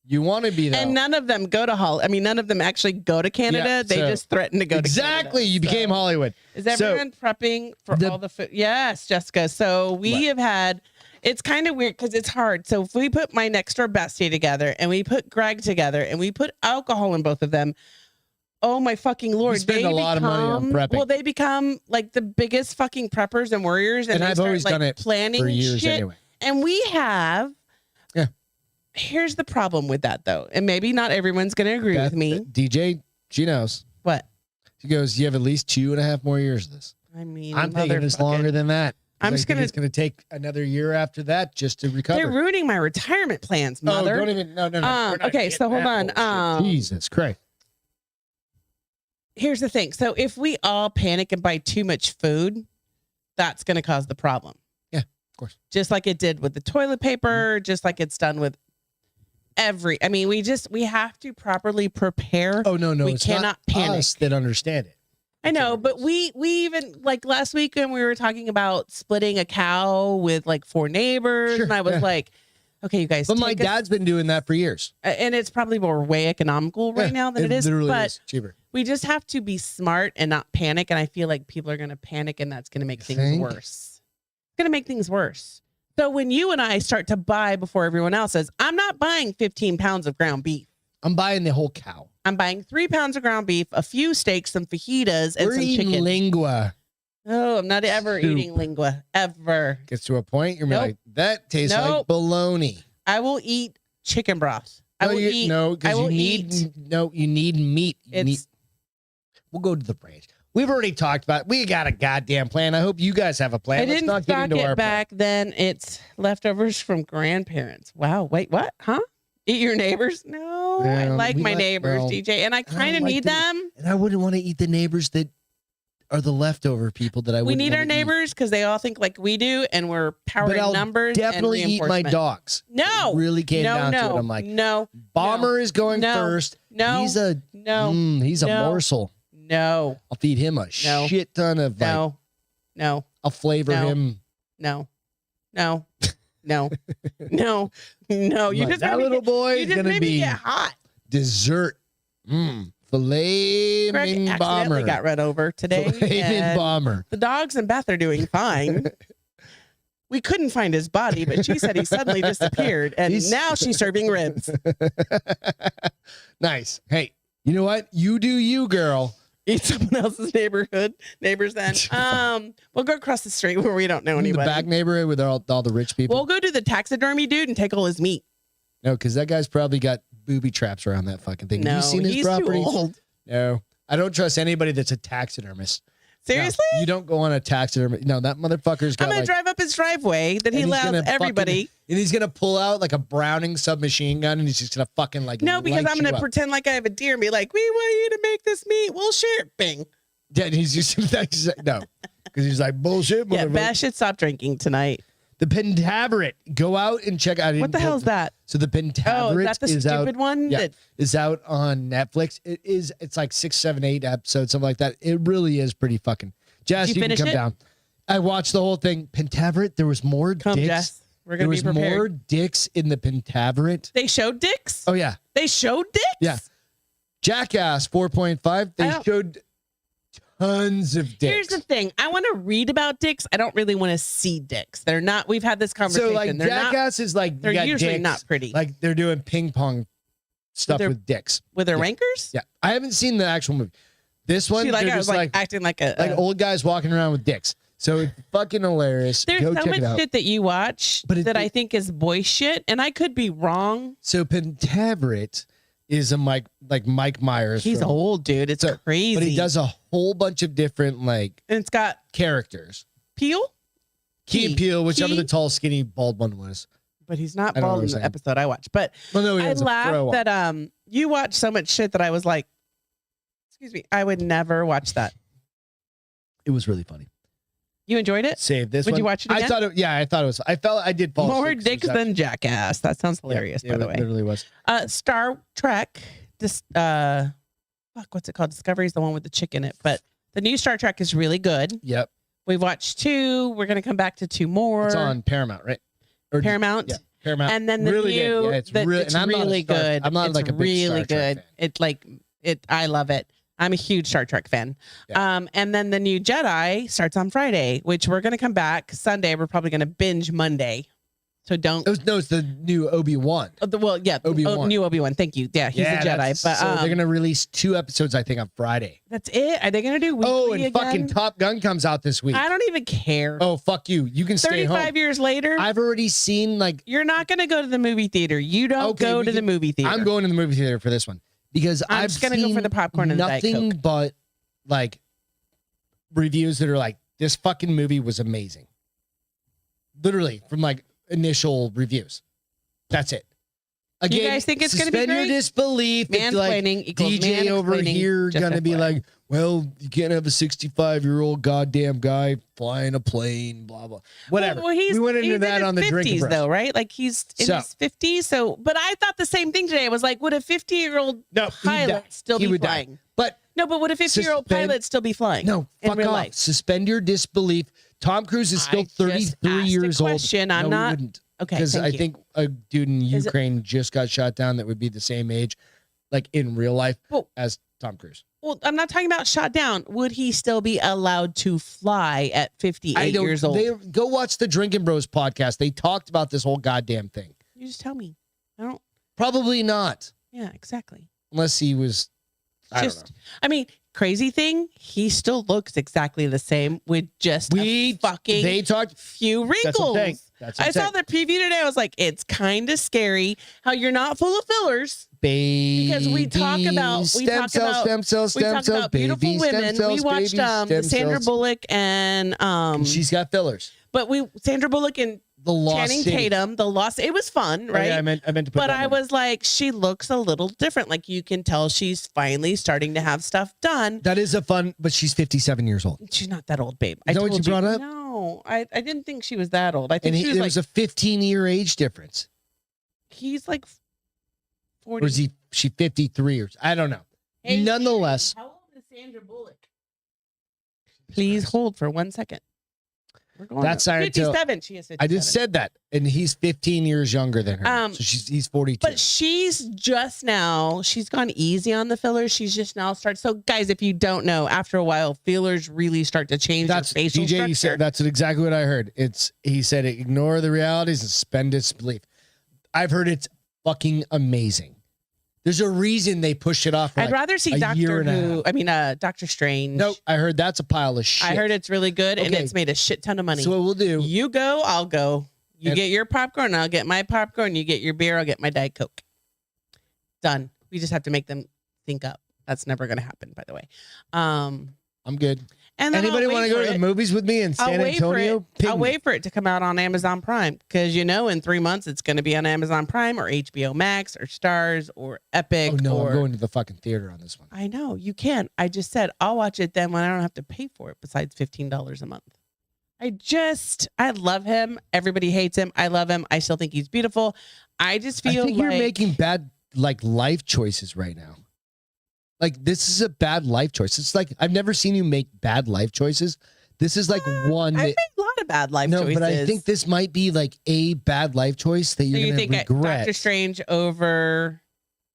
You want to be though. And none of them go to Hollywood. I mean, none of them actually go to Canada. Yeah, they just threaten to go to Canada. Exactly. You became Hollywood. Is everyone prepping for all the food? Yes, Jessica. So we have had, it's kind of weird because it's hard. So if we put my next door bestie together and we put Greg together and we put alcohol in both of them, oh my fucking Lord. You spend a lot of money on prepping. Well, they become like the biggest fucking preppers and warriors. And I've always done it planning for years shit. anyway. And we have. Yeah. Here's the problem with that, though. And maybe not everyone's going to agree with me. DJ, she knows. What? She goes, you have at least 2.5 more years of this. I mean, I'm thinking it's longer than that. I'm just It's going to take another year after that just to recover. They're ruining my retirement plans, Oh, mother. don't even. No. We're not Okay, so getting hold that on. bullshit. Jesus Christ. Here's the thing. So if we all panic and buy too much food, that's going to cause the problem. Yeah, of course. Just like it did with the toilet paper, just like it's done with I mean, we have to properly prepare. Oh, no. We It's cannot not panic. us that understand it. I know, but we even like last week when we were talking about splitting a cow with like 4 neighbors, Sure, and I was yeah. like, okay, you guys. But my dad's been doing that for years. And it's probably more way economical right now than it is. Literally But is cheaper. we just have to be smart and not panic. And I feel like people are going to panic, and that's going to make You things think? worse. It's going to make things worse. So when you and I start to buy before everyone else says, I'm not buying 15 pounds of ground beef. I'm buying the whole cow. I'm buying 3 pounds of ground beef, a few steaks, some fajitas, and We're some eating chicken. lingua. Oh, I'm not ever Soup. eating lingua, ever. Gets to a point, you're Nope. like, that tastes like Nope. bologna. I will eat chicken broth. I will eat. No, I because will you need eat. you need meat. It's We'll go to the range. We've already talked about it. We got a goddamn plan. I hope you guys have a plan. I Let's didn't not get stock into it our back then. It's leftovers from grandparents. Wow. Wait, what? Huh? Eat your neighbors? No, I like my neighbors, well, DJ, and I kind of like need the- them. And I wouldn't want to eat the neighbors that are the leftover people that I We wouldn't need wanna our eat. neighbors because they all think like we do, and we're powering But I'll numbers. definitely and eat my reinforcement. dogs. No, It really came no, down no, to it. I'm like, no, Bomber is going no, first. no, He's a he's a no, morsel. no, I'll feed him a No. shit ton of like, no, no. I'll flavor No. him. No, no, no, no, no. You Like, just that made me little get- boy you is just gonna made me be get hot. dessert. Flaming Greg accidentally bomber. got run over today. Flaming and bomber. the dogs and Beth are doing fine. We couldn't find his body, but she said he suddenly disappeared, and He's- now she's serving ribs. Nice. Hey, you know what? You do you, girl. Eat someone else's neighbors. Then we'll go across the street where we don't know The anybody. back neighborhood with all the rich people. We'll go to the taxidermy dude and take all his meat. No, because that guy's probably got booby traps around that fucking thing. No, Have you seen his he's property? too old. No. I don't trust anybody that's a taxidermist. No, Seriously? you don't go on a taxidermist. No, that motherfucker's got I'm gonna like, drive up his driveway that he and he's allows gonna everybody. and he's gonna pull out like a Browning submachine gun and he's just gonna fucking like No, because light I'm you gonna up. pretend like I have a deer and be like, "We want you to make this meat. We'll share it." Bing. Yeah, and he's just no, because he's like bullshit. Yeah, motherfucker. Beth should stop drinking tonight. The Pentaveret. Go out and check out. What the hell is that? So the Oh, Pentaveret is that the out. stupid one? Yeah, That, is out on Netflix. It's like 6, 7, 8 episodes, something like that. It really is pretty fucking. Jess, Did you you can finish come it? down. I watched the whole thing. Pentaveret. There was more come, dicks. Jess. We're There gonna be was prepared. more dicks in the Pentaveret. They showed dicks. Oh yeah, They showed dicks. Yeah. Jackass 4.5. They showed tons of dicks. Here's the thing. I want to read about dicks. I don't really want to see dicks. They're not. We've had this conversation. So like they're Jackass is like They're you got usually dicks, not pretty. Like they're doing ping pong stuff their- with dicks. with their yeah. rankers. Yeah, I haven't seen the actual movie. This one, She like they're I was just like acting like a. like old guys walking around with dicks. So it's fucking hilarious. There's Go so check much it out. shit that you watch But that I think is boy shit, and I could be wrong. So Pentaveret is a Mike Myers. He's from- old, dude. It's So- crazy. but he does a whole bunch of different like and it's got characters. Peel, Key and Peele, whichever Key? the tall, skinny, bald one was. but he's not I don't know bald what in I'm the saying. episode I watched. But Well, no, he I has a laughed fro on. that you watch so much shit that I was like, excuse me, I would never watch that. It was really funny. You enjoyed it? Save this. Would one. you watch it I again? thought it. Yeah, I thought it was. I did fall More asleep 'cause it dicks was than Jackass. That sounds hilarious, Yeah, by the it way. literally was. Star Trek, this what's it called? Discovery is the one with the chick in it, but the new Star Trek is really good. Yep, We've watched 2. We're gonna come back to 2 more. it's on Paramount, right? Or- Paramount. Yeah, Paramount. And then the Really good. new, Yeah, it's the- really- it's and I'm not a really Star- good. I'm not It's like a big really Star Trek good. fan. It's like it. I love it. I'm a huge Star Trek fan. Yeah. And then the new Jedi starts on Friday, which we're gonna come back Sunday. We're probably gonna binge Monday. So don't. No, it's the new Obi-Wan. Obi-Wan. New Obi-Wan. Thank you. Yeah, he's a Jedi. that's- But so they're gonna release 2 episodes, I think, on Friday. that's it. Are they gonna do weekly Oh, and again? fucking Top Gun comes out this week. I don't even care. Oh, fuck you. You can stay 35 home. years later, I've already seen like you're not gonna go to the movie theater. You don't Okay, go we to the can- movie theater. I'm going to the movie theater for this one because I'm I've just gonna go seen for the popcorn and the Diet nothing Coke. but like reviews that are like this fucking movie was amazing. literally from like initial reviews. That's it. Again, you guys think it's going to be suspend your great? disbelief. It's like Mansplaining equals DJ over mansplaining, here just gonna be FYI. like, well, you can't have a 65-year-old goddamn guy flying a plane, blah blah. Whatever. Well, we went into that in on the his Drinking 50s Bros. though, right? Like he's in So- his 50s. So, but I thought the same thing today. I was like, would a 50-year-old No, he'd die. pilot still He be would die. flying? But No, but would a 50-year-old Suspend- pilot still be flying? no, in fuck real off. life. Suspend your disbelief. Tom Cruise is still I just 33 asked a years old. question. I'm No, he not- wouldn't. Okay, Because thank I you. think a dude in Is it- Ukraine just got shot down that would be the same age, like in real life, Well- as Tom Cruise. Well, I'm not talking about shot down. Would he still be allowed to fly at 58 years old? They, go watch the Drinking Bros podcast. They talked about this whole goddamn thing. You just tell me. I don't. Probably not, Yeah, exactly. unless he was. I don't know. Just, I mean, crazy thing. He still looks exactly the same with just a fucking They talked. few That's what I'm saying. wrinkles. That's what I I'm saw saying. the preview today. I was like, it's kind of scary how you're not full of fillers. Baby Because we talk about- stem cells, We talk about beautiful baby women. stem cells, We watched baby stem Sandra cells. Bullock and And she's got fillers. but Sandra Bullock and The Lost Channing City. Tatum. The Lost. It was fun, Oh, right? yeah, I meant to put But that I in. was like, she looks a little different. Like you can tell she's finally starting to have stuff done. That is a fun, but she's 57 years old. She's not that old, babe. Is that what you told brought up? No, I didn't think she was that old. I think And she was there like was a 15-year age difference. he's like 40. Or is she 53 or I don't know. Hey, Nonetheless. how old is Sandra Bullock? Please hold for 1 second. We're going That's up. our- 57. She is 57. I just said that. And he's 15 years younger than her. So he's 42. But she's just now, she's gone easy on the fillers. She's just now started. So, guys, if you don't know, after a while, fillers really start to change your That's facial DJ. structure. You said that's exactly what I heard. He said ignore the realities and suspend disbelief. I've heard it's fucking amazing. There's a reason they pushed it off. For I'd rather see a year Doctor and a Who. half. I mean, Doctor Strange. No, I heard that's a pile of shit. I heard it's really good and Okay. it's made a shit ton of money. So what we'll do. You go, I'll go. You And- get your popcorn, I'll get my popcorn. You get your beer, I'll get my Diet Coke. Done. We just have to make them sync up. That's never going to happen, by the way. I'm good. And then Anybody want to go to the movies with me in San Antonio? Ping I'll me. wait for it to come out on Amazon Prime because in 3 months it's going to be on Amazon Prime or HBO Max or Stars or Epic. Oh no, or, I'm going to the fucking theater on this one. I know you can. I just said I'll watch it then when I don't have to pay for it. Besides $15 a month. I love him. Everybody hates him. I love him. I still think he's beautiful. I just feel I think like you're making bad life choices right now. Like this is a bad life choice. It's like I've never seen you make bad life choices. This is like one I that make a lot of bad life no, choices. but I think this might be like a bad life choice that So you're you gonna think regret. Doctor Strange over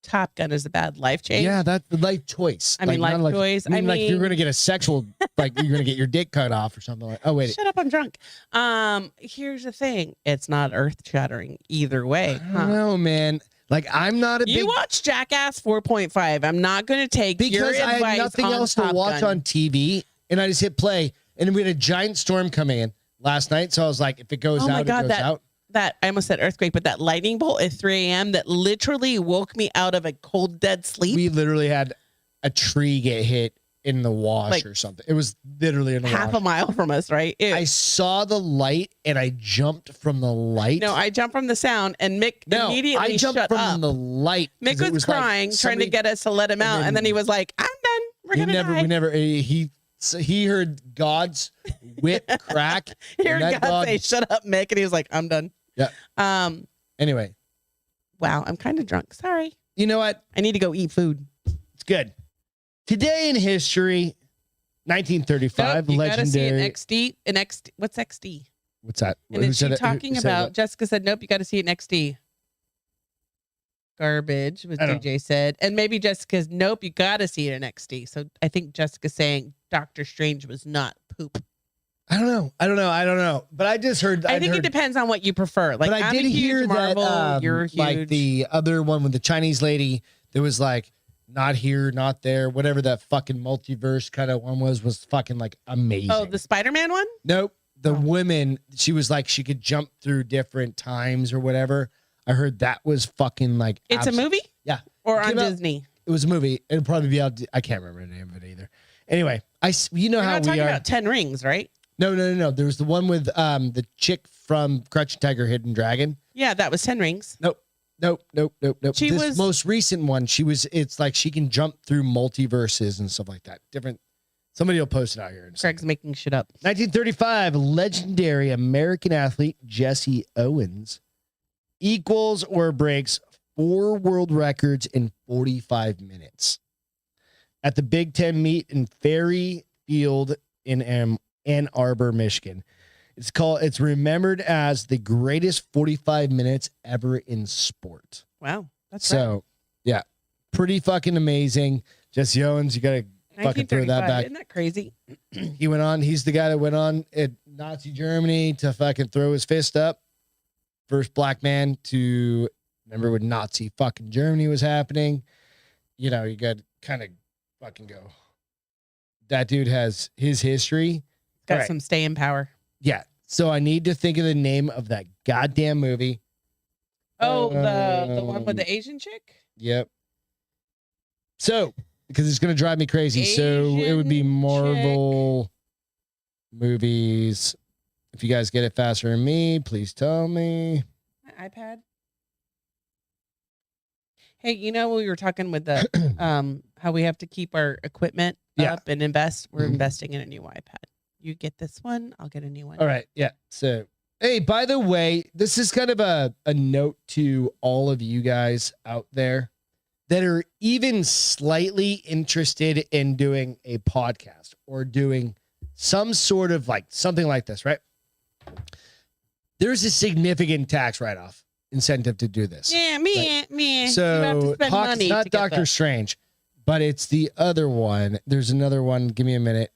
Top Gun is a bad life change? Yeah, that's the life choice. I mean, not life choice. I mean, like you're mean- gonna get a sexual, like you're gonna get your dick cut off or something like. Oh wait, Shut up, I'm drunk. Here's the thing. It's not earth shattering either way. I don't know, man. Like I'm not a You big watch Jackass 4.5. I'm not going to take your because I advice had nothing on else to Top watch Gun. on TV, and I just hit play, and we had a giant storm coming in last night. So I was like, if it goes Oh my out, God, it goes out. That I almost said earthquake, but that lightning bolt at 3 a.m. that literally woke me out of a cold, dead sleep. We literally had a tree get hit in the wash Like, or something. It was literally in the half wash. a mile from us, right? Ew. I saw the light and I jumped from the light. No, I jumped from the sound and Mick immediately I jumped shut from up. the light. 'cause Mick it was like crying, trying to somebody- get us to let him out, and then he was like, "I'm done. We're He gonna never, die." we never. He heard God's whip crack. Here and that God say, "Shut up, Mick," and he was like, "I'm done." Yeah. Anyway, Wow, I'm kind of drunk. Sorry. you know what? I need to go eat food. It's good. Today in history, 1935, Nope, you gotta see legendary. an XD. What's XD? What's that? And Who is she said it? Who talking said about? what? Jessica said, "Nope, you got to see it in XD." Garbage, what I don't DJ said, and maybe Jessica's, "Nope, you got to see it in XD." So I think Jessica's saying Doctor Strange was not poop. I don't know. But I just heard. I I'd think heard, it depends on what you prefer. Like, but I I'm did a huge hear Marvel. that You're huge. like the other one with the Chinese lady that was like not here, not there, whatever that fucking multiverse kind of one was fucking like amazing. Oh, the Spider-Man one? Nope. The Oh. women, she was like she could jump through different times or whatever. I heard that was fucking like It's a movie? Yeah. Or It on came out- Disney? It was a movie. It'll probably be out. I can't remember the name of it either. Anyway, you know We're how not we talking are. about 10 Rings, right? No. There was the one with the chick from Crouching Tiger, Hidden Dragon. Yeah, that was 10 Rings. Nope. She This was most recent one. It's like she can jump through multiverses and stuff like that. Different. Somebody will post it out here. Greg's making shit up. 1935, legendary American athlete Jesse Owens equals or breaks 4 world records in 45 minutes at the Big Ten meet in Ferry Field in Ann Arbor, Michigan. It's remembered as the greatest 45 minutes ever in sport. Wow. That's So, yeah, pretty fucking amazing. Jesse Owens, you got to fucking throw that back. Isn't that crazy? He's the guy that went on at Nazi Germany to fucking throw his fist up. First black man to, remember when Nazi fucking Germany was happening. You know, you got to kind of fucking go. That dude has his history. Got some staying power. Yeah. So I need to think of the name of that goddamn movie. Oh, the one with the Asian chick? Yep. So, because it's going to drive me crazy. So it would be Marvel movies. If you guys get it faster than me, please tell me. My iPad. Hey, you know, we were talking with the how we have to keep our equipment up and invest. We're investing in a new iPad. You get this one, I'll get a new one. All right. Yeah. So, hey, by the way, this is kind of a note to all of you guys out there that are even slightly interested in doing a podcast or doing some sort of like something like this, right? There's a significant tax write-off incentive to do this. Yeah, me. So, you have to spend money it's not to get Doctor that. Strange, but it's the other one. There's another one. Give me a minute.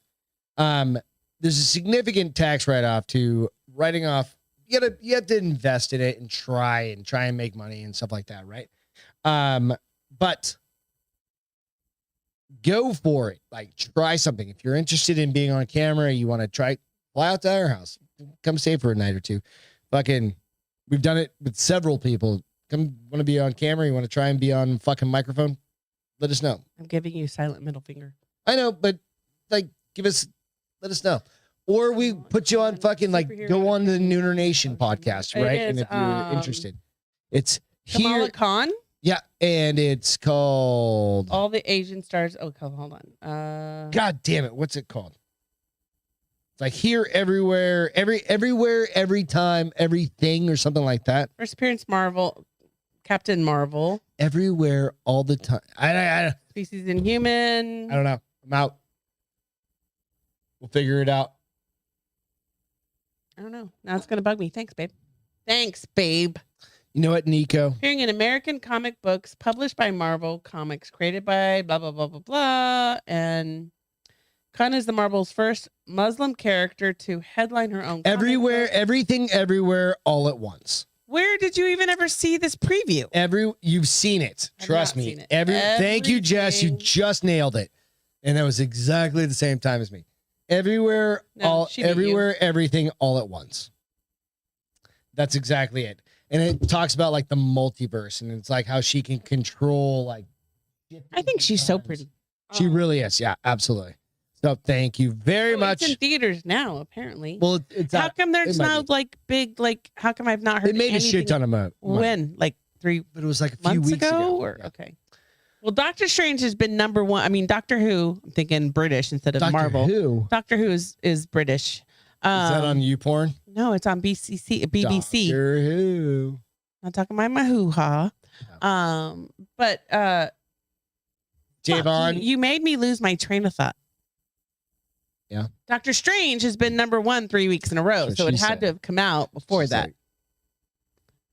There's a significant tax write-off to writing off. You have to invest in it and try and make money and stuff like that, right? But go for it. Like, try something. If you're interested in being on camera, you want to fly out to our house, come stay for a night or two. Fucking, we've done it with several people. Come, want to be on camera? You want to try and be on fucking microphone? Let us know. I'm giving you silent middle finger. I know, but like, let us know. Or we put you on fucking like go on the Nooner Nation podcast, right? And if you're interested, it's Kamala here. Khan. Yeah, and it's called All the Asian stars. Oh, hold on. God damn it, what's it called? It's like here, everywhere, everywhere, every time, everything, or something like that. First appearance, Captain Marvel. Everywhere, all the time. I Species Inhuman. don't know. I'm out. We'll figure it out. I don't know. Now it's gonna bug me. Thanks, babe. You know what, Nico? Appearing in American comic books published by Marvel Comics, created by blah, blah, blah, blah, blah. And Khan is the Marvel's first Muslim character to headline her own Everywhere, comic book. everything, everywhere, all at once. Where did you even ever see this preview? You've seen it. I've Trust not me. seen it. Thank you, Jess. You Everything. just nailed it. And that was exactly the same time as me. Everywhere, No, she beat everywhere, everything, all at once. That's exactly it. And it talks about like the multiverse, and it's like how she can control like. I think she's so pretty. She really is. Yeah, absolutely. So thank you very much. It's in theaters now, apparently. Well, it's how come there's it might no be. like big like? How come I've not heard? It made a shit anything- ton of money. When? Like 3 But it was like a few months weeks ago? ago. Or Yeah. okay. Well, Doctor Strange has been number one. I mean, Doctor Who. I'm thinking British instead of Doctor Marvel. Who? Doctor Who is British. Is that on YouPorn? No, it's on BBC. Doctor Who? Not talking about my hoo-ha. But Javon. you made me lose my train of thought. Yeah. Doctor Strange has been number one 3 weeks in a row, That's so what it she had said. to have come out before She's that. like,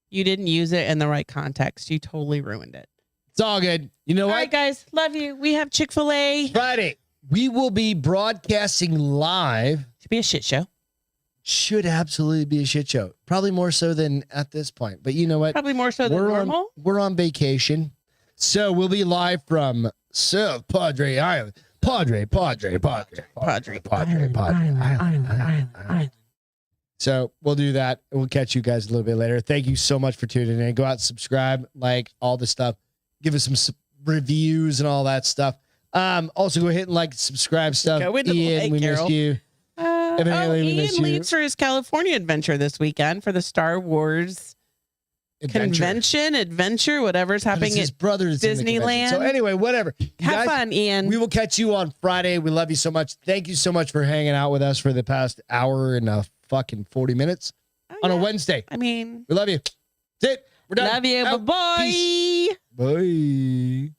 You didn't use it in the right context. You totally ruined it. it's all good. You know All what? right, guys. Love you. We have Chick-fil-A. Friday, we will be broadcasting live. Should be a shit show. Should absolutely be a shit show. Probably more so than at this point. But you know what? Probably more so than normal. We're on vacation. So we'll be live from South Padre Island. Padre. Island. So we'll do that. We'll catch you guys a little bit later. Thank you so much for tuning in. Go out and subscribe, like all the stuff. Give us some reviews and all that stuff. Also go hit and like, subscribe stuff. Go into Ian, like, we missed Carol. you. Evan Haley, we miss Ian you. leaves for his California adventure this weekend for the Star Wars convention, adventure, whatever's happening his at brother's in the convention. Disneyland. So anyway, whatever. You Have guys, fun, Ian. We will catch you on Friday. We love you so much. Thank you so much for hanging out with us for the past hour and a fucking 40 minutes on a Wednesday. I mean, we love you. That's it. We're done. love you. Out. Bye-bye. Peace. Bye.